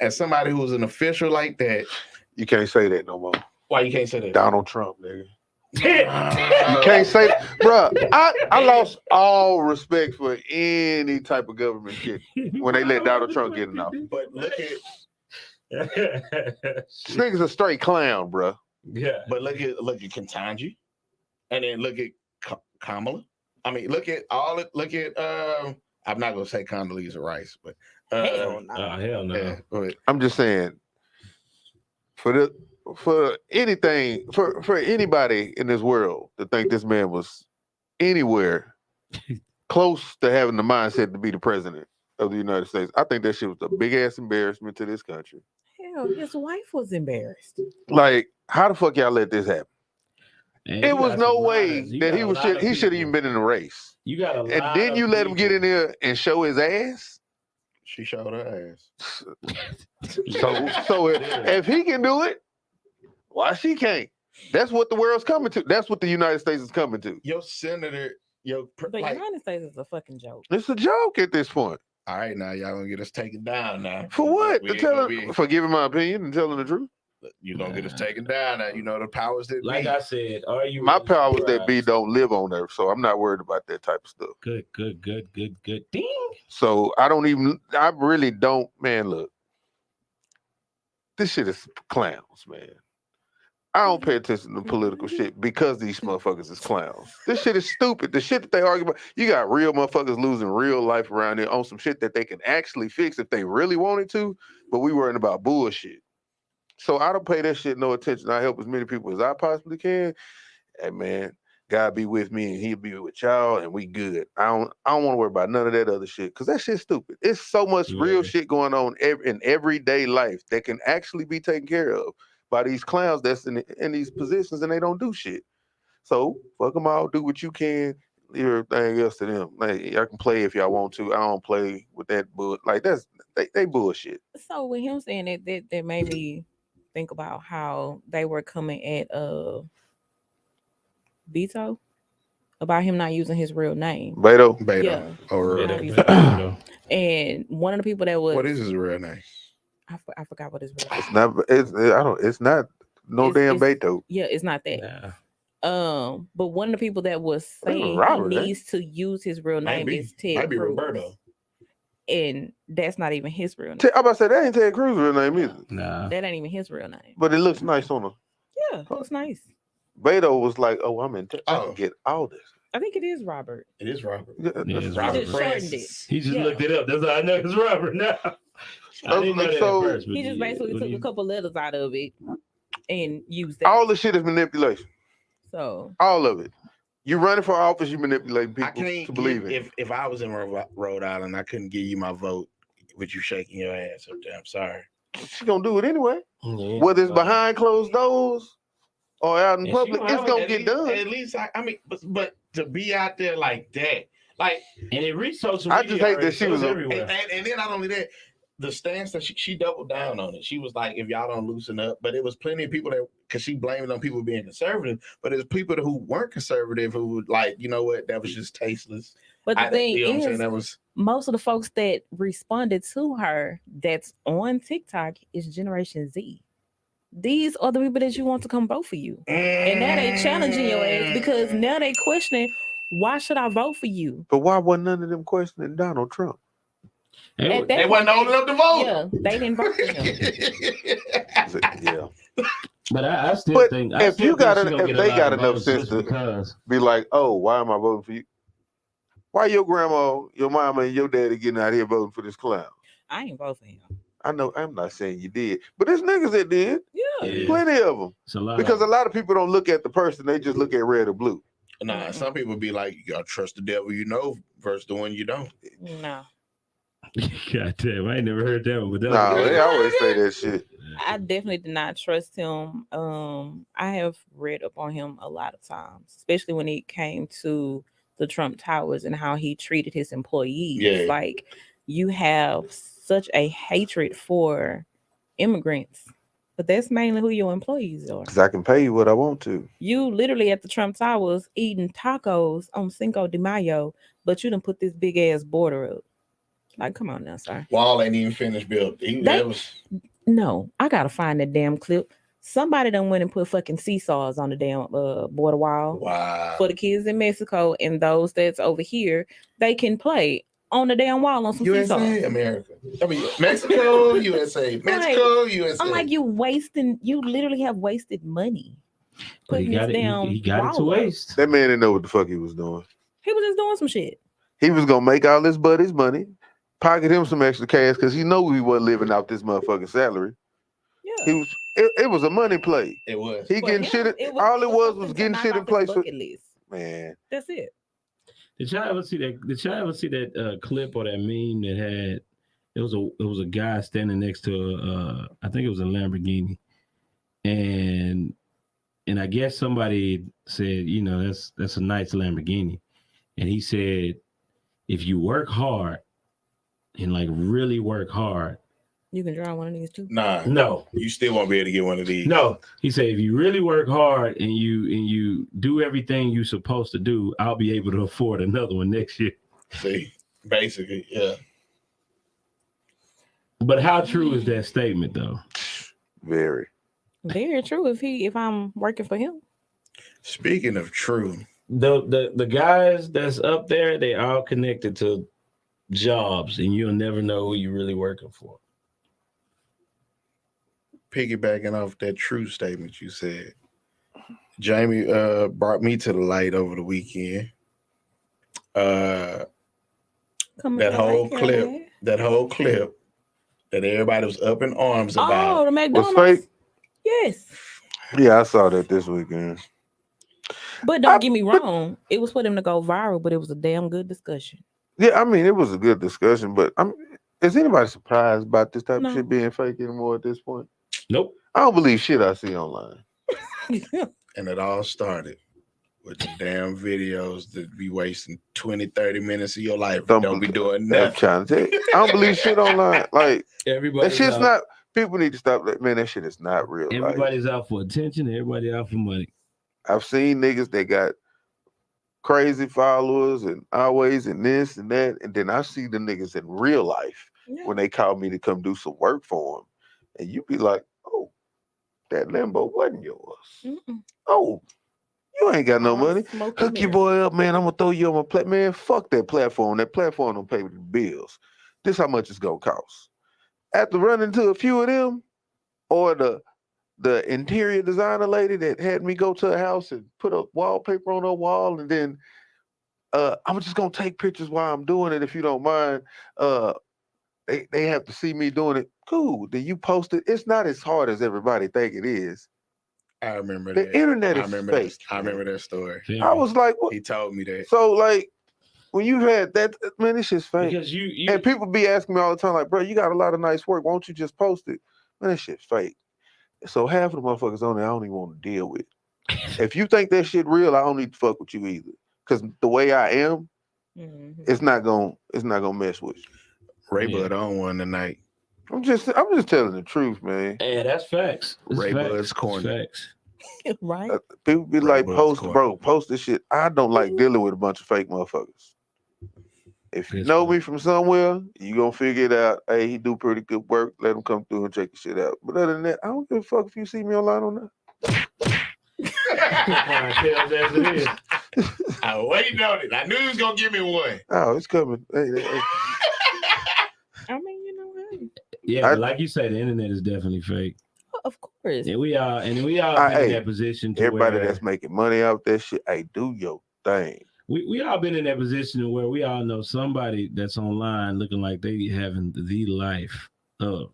as somebody who's an official like that, you can't say that no more. Why you can't say that? Donald Trump, nigga. You can't say that. Bruh, I lost all respect for any type of government shit when they let Donald Trump get enough. But look at this nigga's a straight clown, bruh. Yeah. But look at Ketanji, and then look at Kamala. I mean, look at I'm not gonna say Condoleezza Rice, but Hell no. Hell no. yeah, but I'm just saying, for anything, for anybody in this world to think this man was anywhere close to having the mindset to be the president of the United States, I think that shit was a big ass embarrassment to this country. Hell, his wife was embarrassed. Like, how the fuck y'all let this happen? And It you was got no some way liars. You that got he a was lot shit. of He should have people. even been in the race. You got a lot And then you let him get in there and show his ass. she showed her ass. So if he can do it, why she can't? That's what the world's coming to. That's what the United States is coming to. Your senator, The United States is a fucking joke. It's a joke at this point. all right, now y'all gonna get us taken down now. For what? We To ain't tell gonna her, for giving my opinion and telling the truth. You're gonna get us taken down now. You know the powers that Like be. I said, are you My really powers that be surprised? don't live on Earth, so I'm not worried about that type of stuff. Good. Ding. So I really don't, man, look. This shit is clowns, man. I don't pay attention to political shit because these motherfuckers is clowns. This shit is stupid. The shit that they argue about, you got real motherfuckers losing real life around there on some shit that they can actually fix if they really wanted to, but we worrying about bullshit. So I don't pay that shit no attention. I help as many people as I possibly can. Hey man, God be with me and he'll be with y'all and we good. I don't want to worry about none of that other shit because that shit's stupid. It's so much real shit going on in everyday life that can actually be taken care of by these clowns that's in these positions and they don't do shit. So fuck them all, do what you can, leave everything else to them. Like y'all can play if y'all want to. I don't play with that bull. Like they bullshit. So with him saying that made me think about how they were coming at Beto about him not using his real name. Beto. Yeah. Or Beto. And one of the people that was what is his real name? I forgot what his real name. It's not no damn Beto. Yeah, it's not that. But one of the people that was saying Robert, he needs to use his real name is Ted Cruz. Roberto. And that's not even his real name. I'm about to say that ain't Ted Cruz's real name either. Nah. That ain't even his real name. But it looks nice on him. Yeah, it looks nice. Beto was like, "Oh, I'm in. I can get all this." I think it is Robert. It is Robert. Yeah, it's Robert Just shortened it. He just looked it up. That's how I know it's Robert now. I didn't know that at first, but He just basically took a couple letters out of it and used that. All the shit is manipulation. So all of it. You running for office, you manipulating people to believe it. If I was in Rhode Island, I couldn't give you my vote with you shaking your ass up there. I'm sorry. She gonna do it anyway. Yeah, whether it's behind closed doors or out in And public, it's gonna get done. At least I mean, but to be out there like that, like, and it reached social I media. just hate that she was everywhere. And then not only that, the stance that she doubled down on it. She was like, if y'all don't loosen up, but it was plenty of people that, because she blamed it on people being conservative, but there's people who weren't conservative who would like, you know what, that was just tasteless. But the thing you know what I'm is, saying? That was most of the folks that responded to her that's on TikTok is Generation Z. These are the people that you want to come vote for you. And now they challenging your ass because now they questioning, why should I vote for you? But why wasn't none of them questioning Donald Trump? They wasn't old enough to vote. Yeah, they didn't vote for him. Yeah. But I still think if they got enough votes sense just to because. be like, oh, why am I voting for you? Why your grandma, your mama, and your daddy getting out here voting for this clown? I ain't vote for him. I know. I'm not saying you did, but there's niggas that did. Yeah. Plenty of them. Because a lot of people don't look at the person; they just look at red or blue. Nah, some people be like, you gotta trust the devil you know versus the one you don't. No. God damn, I ain't never heard that one. But They always say that shit. I definitely did not trust him. I have read up on him a lot of times, especially when it came to the Trump Towers and how he treated his employees. Yeah. Like, you have such a hatred for immigrants, but that's mainly who your employees are. Because I can pay you what I want to. You literally at the Trump Towers eating tacos on Cinco de Mayo, but you done put this big ass border up. Like, come on now, sir. Wall ain't even finished built. No, I gotta find that damn clip. Somebody done went and put fucking seesaws on the damn border wall. Wow. For the kids in Mexico and those that's over here, they can play on the damn wall on some USA, seesaws. America. I mean, Mexico, USA. Mexico, Like, USA. I'm like, you literally have wasted money. But he Putting got this damn it. He got it to wall up. waste. That man didn't know what the fuck he was doing. He was just doing some shit. He was gonna make all his buddies money, pocket him some extra cash because he know he wasn't living out this motherfucking salary. Yeah. He was. It was a money play. It was. He getting shit. All it was getting shit in place. Man, that's it. Did y'all ever see that clip or that meme that had? It was a guy standing next to I think it was a Lamborghini, and I guess somebody said, that's a nice Lamborghini, and he said, if you work hard and like really work hard, you can drive one of these too. Nah, no, you still won't be able to get one of these. No, he said, if you really work hard and you do everything you're supposed to do, I'll be able to afford another one next year. See, basically, yeah. But how true is that statement, though? Very, very true. If I'm working for him. Speaking of true, the guys that's up there, they all connected to jobs, and you'll never know who you're really working for. Piggybacking off that true statement you said, Jamie brought me to the light over the weekend. That whole clip that everybody was up in arms about. Oh, the McDonald's. Was fake? Yes. Yeah, I saw that this weekend. But don't get me wrong, it was for them to go viral, but it was a damn good discussion. Yeah, I mean, it was a good discussion, but is anybody surprised about this type No. of shit being fake anymore at this point? Nope. I don't believe shit I see online. And it all started with the damn videos that be wasting 20, 30 minutes of your life. Don't be doing I'm nothing. trying to tell you, I don't believe shit online. Like, Everybody. that shit's not, people need to stop that. Man, that shit is not real. Like, Everybody's out for attention. Everybody out for money. I've seen niggas that got crazy followers and always and this and that. And then I see the niggas in real life when they call me to come do some work for them. And you be like, oh, that Lambo wasn't yours. Mm-mm. Oh, you ain't got no money. smoke Hook and your boy up, man. I'm gonna throw you on my platform. Man, fuck that platform. That platform don't pay the bills. This how much it's gonna cost. After running to a few of them, or the interior designer lady that had me go to a house and put a wallpaper on her wall, and then I'm just gonna take pictures while I'm doing it if you don't mind. They have to see me doing it. Cool. Then you post it. It's not as hard as everybody think it is. I remember The that. internet I is remember fake. I remember that story. I was like, what? He told me that. So like, when you had that, man, this shit's fake. Because you and people be asking me all the time, like, bro, you got a lot of nice work. Why don't you just post it? Man, that shit's fake. So half of the motherfuckers on there, I don't even want to deal with. If you think that shit real, I don't need to fuck with you either. Because the way I am, it's not gonna mess with you. Ray Bud on one tonight. I'm just telling the truth, man. Yeah, that's facts. It's Ray facts. Bud's corner. Facts. Right. People be Ray like, Bud's post this shit. I don't like dealing with a bunch of fake motherfuckers. If you know me from somewhere, you gonna figure it out. Hey, he do pretty good work. Let him come through and check the shit out. But other than that, I don't give a fuck if you see me online on that. I waiting on it. I knew he was gonna give me one. Oh, it's coming. Hey. I mean, you know what? Yeah, but like you said, the internet is definitely fake. Of course. And we are been in that position to everybody where that's making money out that shit, hey, do your thing. we all been in that position where we all know somebody that's online looking like they having the life. Yeah.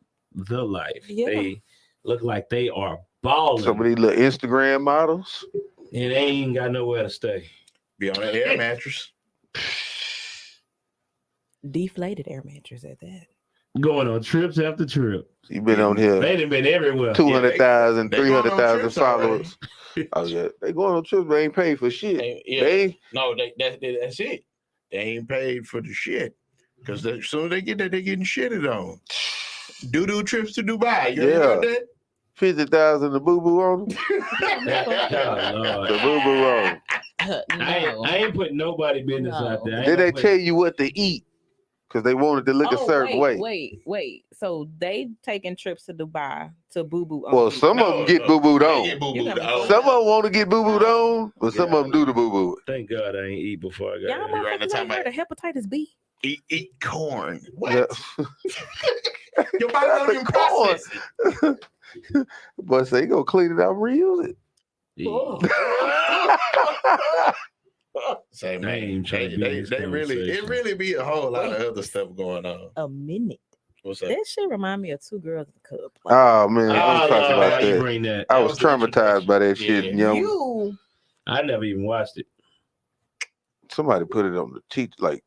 They look like they are balling. Some of these little Instagram models. And they ain't got nowhere to stay. Be on an air mattress. Deflated air mattress at that. Going on trips after trip. You been on here. They done been everywhere. 200,000, they going on 300,000 trips followers. Oh yeah, they going on trips, but ain't paid for shit. That's it. They ain't paid for the shit. Because as soon as they get that, they getting shitted on. Doo-doo trips to Dubai. You heard that? 50,000 the boo-boo on them. Oh, The boo-boo on them. I ain't putting nobody business out there. Did they tell you what to eat? Because they wanted to look a certain way. Wait. So they taking trips to Dubai to boo-boo on. Well, some of them get boo-booed on. Some of them want to get boo-booed on, but some of them do the boo-boo. Thank God I ain't eat before I got Y'all motherfuckers ain't heard of hepatitis B? Eat corn. What? Yeah. Your body don't even process it. But they gonna clean it out and reuse it. Yeah. Say, I ain't man, trying to be in this they really, it conversation. really be a whole lot of other stuff going on. A minute. What's up? That shit remind me of Two Girls in a Cup. Oh man, Oh, let's talk about you that. bring that. I was traumatized by that shit. Yeah. Young, I never even watched it. somebody put it on the teach like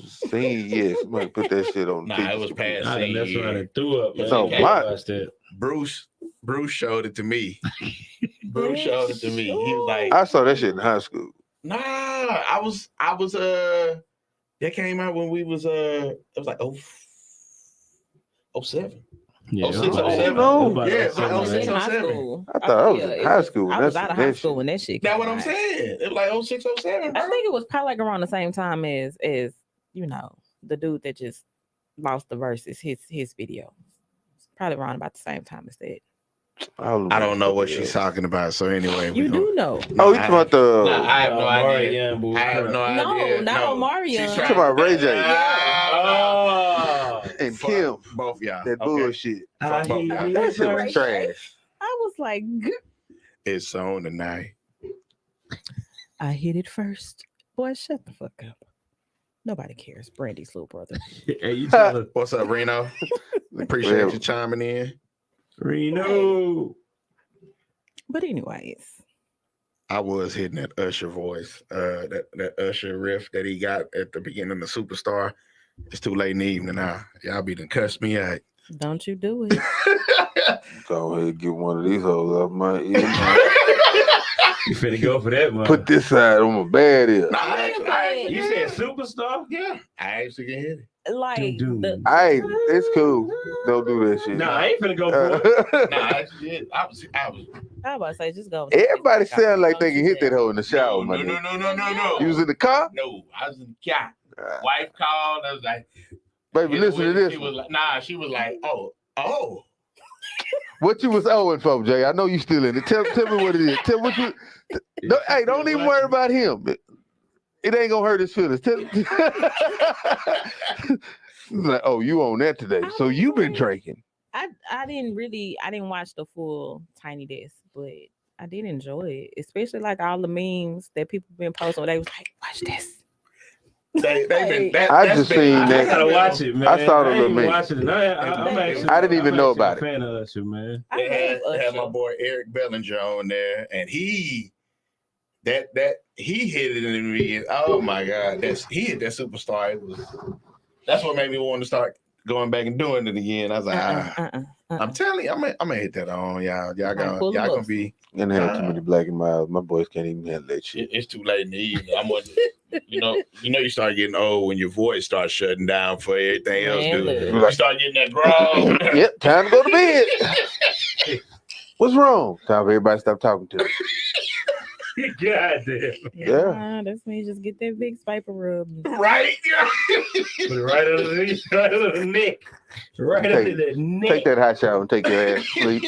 scene. Yeah, somebody put that shit on. The Nah, it was past I scene. that's why I threw up, man. So You can't my- watch that. Bruce showed it to me. Bruce showed it to me. He was like, I saw that shit in high school. nah, I was that came out when we was it was like 07. Yeah, 06, it was about- 07. it was about Yeah, it's like 07. 06, In high 07. school. I thought I was Yeah, in it high was- school. I was out of high school when that shit came That's what I'm out. saying. It was like 06, 07. I bro. think it was probably like around the same time as you know, the dude that just lost the verses, his video. It's probably around about the same time as that. I don't know what she's talking about. So anyway, You do know. Oh, you talking about the? Nah, I have no Omari idea. Young bull I have crap. no No, idea. not Omari She's Young. You trying- talking about Ray J Oh, and Fuck Kim? both y'all. That Okay. bullshit. Fuck both y'all. That shit was trash. I was like, It's on tonight. I hit it first. Boy, shut the fuck up. Nobody cares. Brandy's little brother. Hey, you tell her, What's up, Reno? Appreciate you chiming in. Reno. But anyways, I was hitting that Usher voice, that Usher riff that he got at the beginning of Superstar. It's too late in the evening now. Y'all be done cussed me out. don't you do it. Go ahead and get one of these hoes off my ear. You finna go for that, man. Put this side on my bad ear. Nah, I You said superstar? yeah, I actually can hit it. Like Dude. the It's cool. Don't do that shit. No, I ain't finna go for it. Nah, I actually did. I was. I was about to say just go. Everybody sound like they can hit that hoe in the shower, my No. nigga. You was in the car? No, I was in the car. Wife called. I was like, Baby, listen to this She one. was like, nah, she was like, oh. What you was owing for, Jay? I know you still in it. Tell me what it is. Tell what you. Hey, don't even worry about him. It ain't gonna hurt his feelings. Like, oh, you on that today? So you been drinking? I didn't watch the full Tiny Desk, but I did enjoy it, especially like all the memes that people been posting. Where they was like, watch this. They been. I just seen that. I gotta watch it, man. I saw the ain't little even meme. watching it. I'm actually, I didn't even know about a fan of Usher, man. I They love had my Usher. boy Eric Bellinger on there, and he hit it in me. Oh my god, he hit that Superstar. That's what made me want to start going back and doing it again. I was like, I'm telling you, I'm gonna hit that on y'all. Y'all gonna be. And have too many black and mild. My boys can't even handle that shit. It's too late in the evening. I'm wondering, you start getting old when your voice starts shutting down for everything else, Man, dude. look. You start getting that growl. Yep, time to go to bed. What's wrong? Time for everybody to stop talking to me. God damn. Yeah. That's me. Just get that Vicks Viper rub. Right? Put it right under the neck. Right under the neck. Take that hot shower and take your ass to sleep.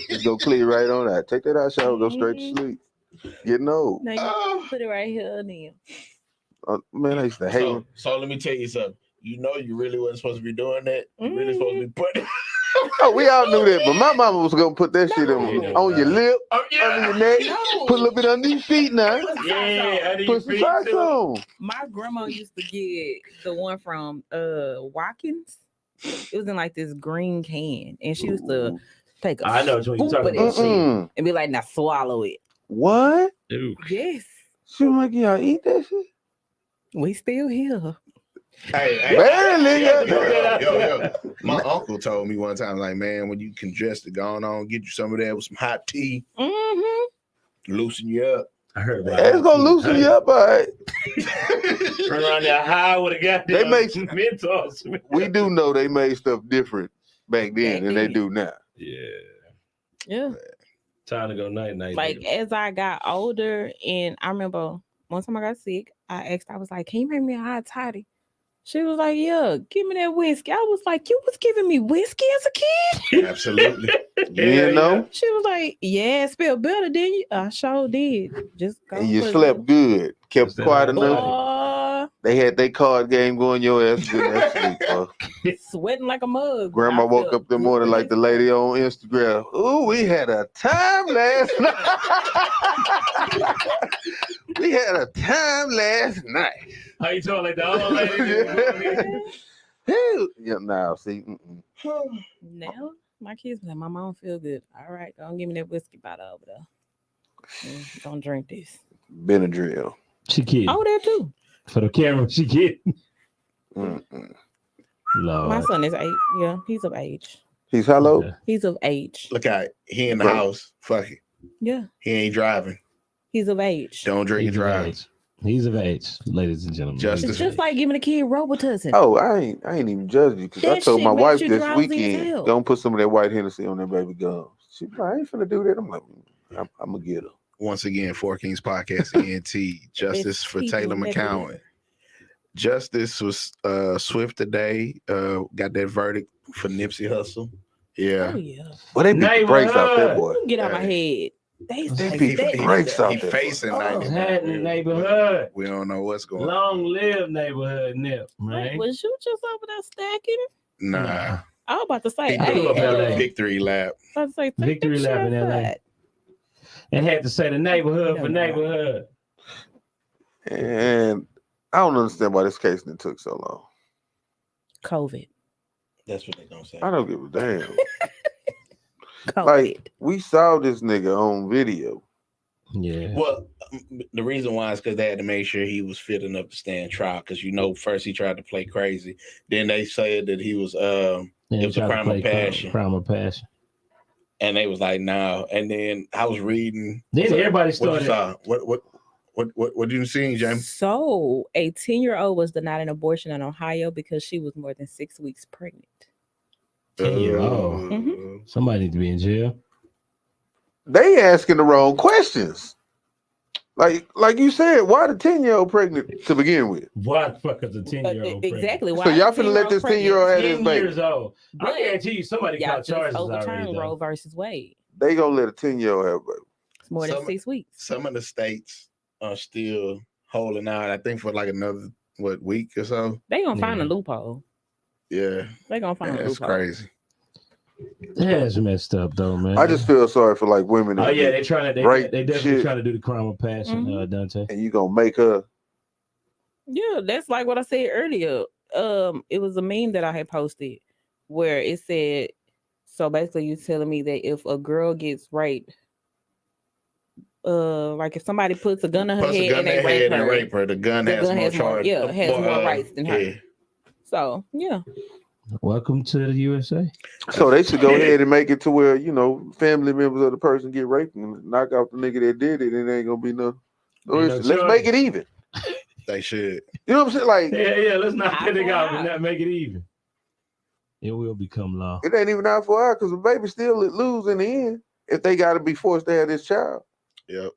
Just go clear right on out. Take that hot shower, go straight to sleep. Getting old. Now you put it right here, then. Man, I used to hate him. So let me tell you something. You really wasn't supposed to be doing that. You really supposed to be putting. Oh, we all knew that, but my mama was gonna put that shit on your lip, under your neck, put a little bit under your feet now. Yeah, Put some socks on. My grandma used to get the one from Watkins. It was in like this green can, and she used to take a I know what you're scoop talking of that about. shit and be like, "Now swallow it." What? Dude. Yes, She was like, y'all eat that shit? we still here. Hey, Barely. Yo. My uncle told me one time, like, man, when you congested, go on, get you some of that with some hot tea, loosen you up. I heard about It's gonna loosen you up, all right. Run around there high with a goddamn They make Mentos. we do know they made stuff different back then than they do now. Yeah. Time to go night. Like as I got older, and I remember one time I got sick, I was like, "Can you make me a hot toddy?" She was like, "Yeah, give me that whiskey." I was like, "You was giving me whiskey as a kid?" Absolutely. You know? She was like, "Yeah, it smelled better, didn't you?" I sure did. Just go And you put it slept good. Kept quiet enough. Boy, They had their card game going, your ass good ass sleep, bro. sweating like a mug. Grandma I woke felt up the morning like the lady on Instagram. Ooh, we had a time last night. We really had a time last night. How you talking like the old lady? Yeah, now see. Now my kids be like, Mama, I don't feel good. All right, go and give me that whiskey bottle over there. Don't drink this. Benadryl. She kidding. Oh, there too. For the camera, she kidding. Lord. My son is 8. Yeah, he's of age. He's hello. Yeah. He's of age. Look out, he in the Bro. house. Fuck it. Yeah, He ain't driving. he's of age. Don't drink and He's of drive. age. He's of age, ladies and gentlemen. Justice. It's just like giving a kid Robitussin. Oh, I ain't even judging you because I That told shit my makes wife you this drowsy as weekend, hell. don't put some of that white Hennessy on that baby gums. She like, I ain't finna do that. I'm like, I'm gonna get her. Once again, Four Kings Podcast, ENT, Justice for people Taylor never McCowan. Justice was swift today. Got that verdict for Nipsey Hussle. Yeah. Oh yeah. Well, they beat the brakes out that boy. Get out my head. They beat the brakes out He that facing boy. 99. Happening neighborhood. We don't know what's going on. Long live neighborhood Nip, Wait, man. was you just over there stacking? Nah. I was about to say, He grew up in LA. Victory lap. I was about to say, take Victory that lap shit in LA. outside. And had to say the neighborhood for neighborhood. And I don't understand why this case didn't took so long. COVID. That's what they gonna say. I don't give a damn. COVID. Like, we saw this nigga on video. Yeah. Well, the reason why is because they had to make sure he was fit enough to stand trial. Because first he tried to play crazy. Then they said that he was it was a crime of passion. Crime of passion. And they was like, no. And then I was reading. Then everybody What you started. saw? What you seen, James? So, a 10-year-old was denied an abortion in Ohio because she was more than 6 weeks pregnant. 10-year-old. Mhm. Somebody need to be in jail. They asking the wrong questions. Like you said, why the 10-year-old pregnant to begin with? Why the fuck is a 10-year-old? Exactly. Why So y'all is a finna let this 10-year-old have his 10 baby? years old. I But guarantee you somebody y'all caught charges just already. overturned though. Roe versus Wade. They gonna let a 10-year-old have a baby. It's more than 6 weeks. Some of the states are still holding out. I think for like another week or so. They gonna find a Yeah. loophole. Yeah, They gonna find a that's loophole. crazy. That's messed up though, man. I just feel sorry for like women. Oh that yeah, get they raped definitely shit, trying to do the crime of passion, Mhm. Dante. and you gonna make her. Yeah, that's like what I said earlier. It was a meme that I had posted where it said, so basically you're telling me that if a girl gets raped, like if somebody puts a gun in her Puts a head gun and in they her head rape and her, rape her. The gun the has gun more has more, charge. has more rights than her. Yeah. So yeah, Welcome to the USA. So they should go ahead and make it to where family members of the person get raped and knock out the nigga that did it, and it ain't gonna be no issue. Let's make it even. They should. You know what I'm saying? Like Yeah, let's not Eye get it for out eye. and not make it even. It will become law. it ain't even out for her because the baby still lose in the end if they got to be forced to have this child. Yep.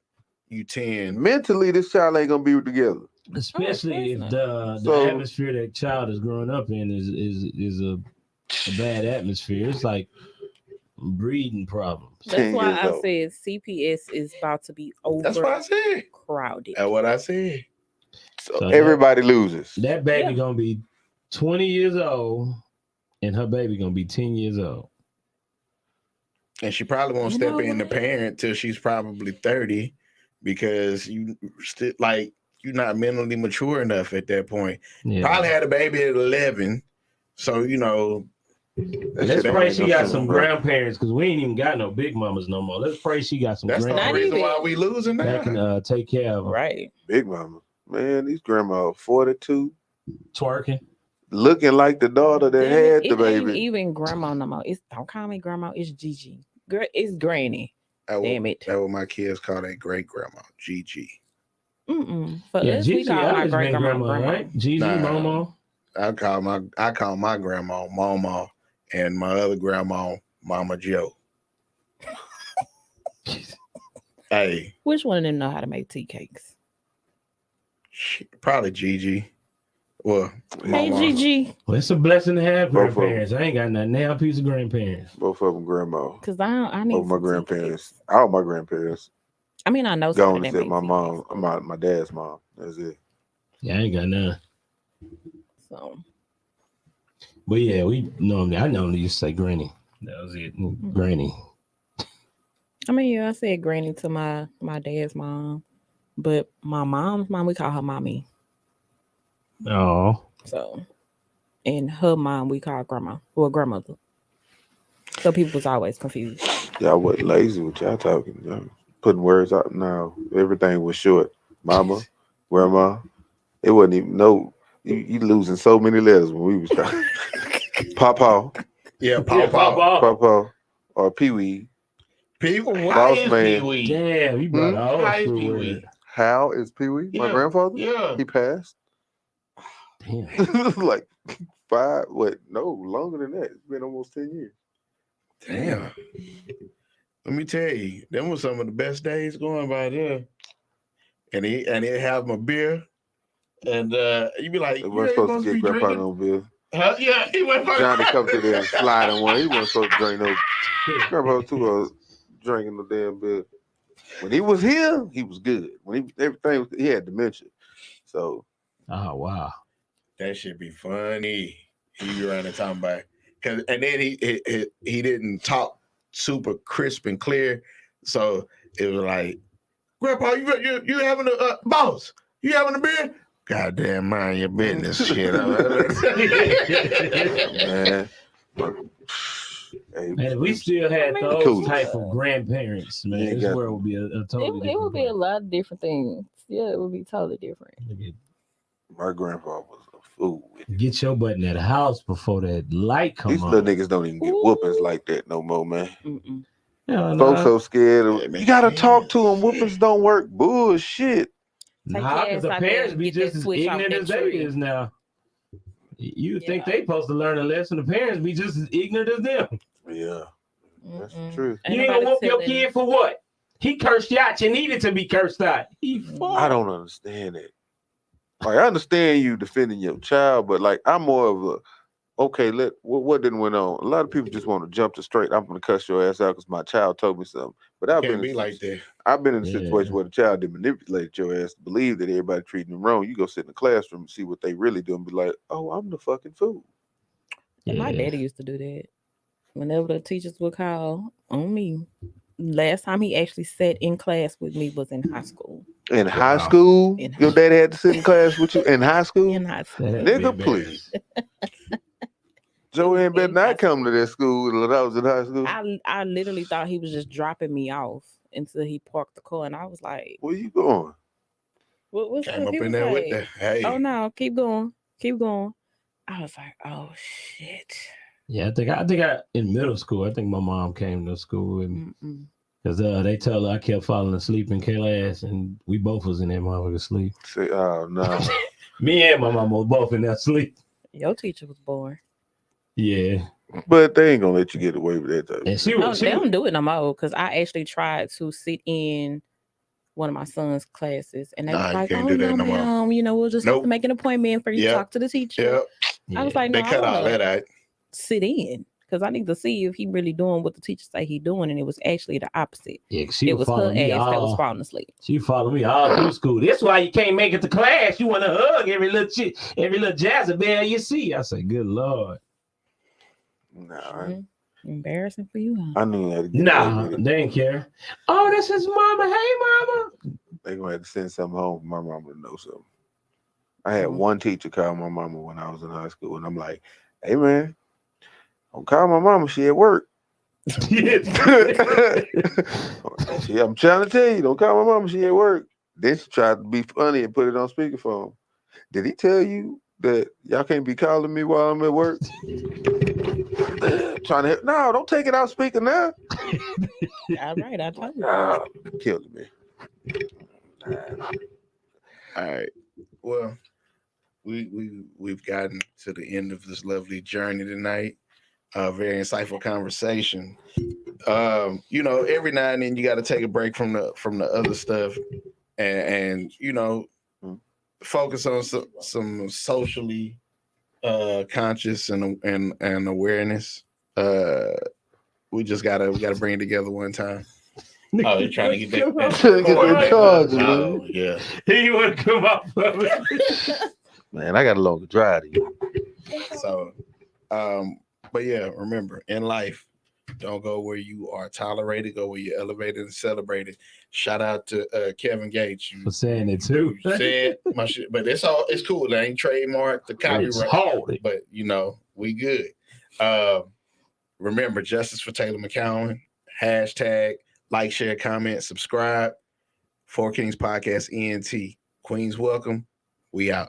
You 10. Mentally, this child ain't gonna be together. Especially if the So- atmosphere that child is growing up in is a bad atmosphere. It's like breeding problems. that's why 10 I years old. said CPS is about to be That's what I said. overcrowded. That's what I said. So everybody loses. That baby Yeah. gonna be 20 years old, and her baby gonna be 10 years old. And she probably won't You step know in the what? parent till she's probably 30 because you still you're not mentally mature enough at that point. Yeah. Probably had a baby at 11. So, Let's pray she got some grandparents because we ain't even got no big mamas no more. Let's pray she got some that's the grandparents only reason why we losing that can now. take care of her. Right. Big mama, man, these grandma 42, Twerking. looking like the daughter that Damn had it, the it ain't baby. even grandma no more. Don't call me grandma. It's Gigi. It's Granny. Damn it. That's what my kids call their great grandma, Gigi. For Yeah, us, we Gigi call my always great been grandma grandma, right? Gigi, Nah. Momo. I call my grandma Mama and my other grandma Mama Joe. Hey, Which one of them know how to make tea cakes? probably Gigi. Well, Hey, Mama. Gigi. Well, it's a blessing to have Both of 'em. grandparents. I ain't got nothing now. Piece of grandparents. Both of them grandma. Because I need Both my some tea grandparents. cakes. All my grandparents. I mean, I know Gone somebody that except makes my tea mom, my dad's mom. That's it. Yeah, I ain't got none. cakes, so But yeah, I normally used to say granny. That was it. Granny. I mean, yeah, I said granny to my dad's mom, But my mom's mom, we call her mommy. Oh. So, and her mom, we call grandma or grandmother. So people was always confused. Y'all wasn't lazy with y'all talking. Y'all putting words out. No, everything was short. Mama, grandma. It wasn't even you losing so many letters when we was talking. Pawpaw. Yeah, Pawpaw. Or Pee-wee. Pee-wee. Boss man. Pee-wee? Damn, you brought all How is school Pee-wee? words. How is Pee-wee? My grandfather? Yeah. He passed. Damn. Like 5, longer than that. It's been almost 10 years. Damn. Let me tell you, them was some of the best days going by there. And he'd have my beer. And you'd be like, They weren't supposed to get grandpa no beer. Huh? Yeah, he went for Johnny come to there and slide on one. He wasn't supposed to drink no. Grandpa too drinking no damn beer. When he was here, he was good. When he had dementia. So. Oh wow. That should be funny. He be around and talking about, and then he didn't talk super crisp and clear, so it was like, Grandpa, you having a boss? You having a beer? Goddamn, mind your business, shit. Man, we still had those type of grandparents, man. This world would be a totally different. It would be a lot of different things. Yeah, it would be totally different. My grandpa was a fool. Get your butt in that house before that light come on. These little niggas don't even get whoopings like that no more, man. Yeah, folks so scared. You gotta talk to them. Whoopings don't work. Bullshit. Nah, because the parents be just as ignorant as they is now. You think they supposed to learn a lesson. The parents be just as ignorant as them. Yeah, that's the truth. You ain't gonna whoop your kid for what? He cursed you out. You needed to be cursed out. I don't understand it. Like, I understand you defending your child, but like, I'm more of a, okay, what didn't went on? A lot of people just want to jump to straight. I'm gonna cuss your ass out because my child told me something. But I've been like that. I've been in a situation where the child did manipulate your ass to believe that everybody treating them wrong. You go sit in the classroom and see what they really do and be like, oh, I'm the fucking fool. And my daddy used to do that. Whenever the teachers would call on me, last time he actually sat in class with me was in high school. In high school? Your daddy had to sit in class with you in high school? In high school. Nigga, please. Joanne better not come to that school when I was in high school. I literally thought he was just dropping me off until he parked the car, and I was like, where you going? What's Came up in there with that. Hey. Oh no, keep going. I was like, oh shit. Yeah, I think in middle school, I think my mom came to school with me. Because they tell her I kept falling asleep in class, and we both was in that motherfucker sleep. Say, oh no. Me and my mom was both in that sleep. Your teacher was born. Yeah. But they ain't gonna let you get away with that though. And they don't do it no more, because I actually tried to sit in one of my son's classes, and they was like, oh no, ma'am, we'll just have to make an appointment for you to talk to the teacher. I was like, no, they cut all that out. Sit in, because I need to see if he really doing what the teacher say he doing, and it was actually the opposite. Yeah, it was her ass that was falling asleep. She followed me all through school. That's why you can't make it to class. You want to hug every little Jezebel you see. I say, good Lord. Nah, embarrassing for you, huh? I knew that. Nah, they didn't care. Oh, this is mama. Hey, mama. They gonna have to send something home for my mama to know something. I had one teacher call my mama when I was in high school, and I'm like, hey man, don't call my mama, she at work. I'm trying to tell you, don't call my mama, she at work. Then she tried to be funny and put it on speakerphone. Did he tell you that y'all can't be calling me while I'm at work? Trying to no, don't take it out speaker now. All right, I told you. Killed me. All right. Well, we've gotten to the end of this lovely journey tonight. Very insightful conversation. Every now and then you got to take a break from the other stuff, and focus on some socially conscious and awareness. We gotta bring it together one time. Oh, you're trying to get that charge, man. Oh, yeah. He would come up from it. Man, I got a longer drive to you. So, but yeah, remember, in life, Don't go where you are tolerated. Go where you're elevated and celebrated. Shout out to Kevin Gates. For saying it too. You said my shit, but it's cool. They ain't trademarked the copyright. But we good. Remember, justice for Taylor McCowan. # like, share, comment, subscribe. 4 Kings Podcast ENT. Queens welcome. We out.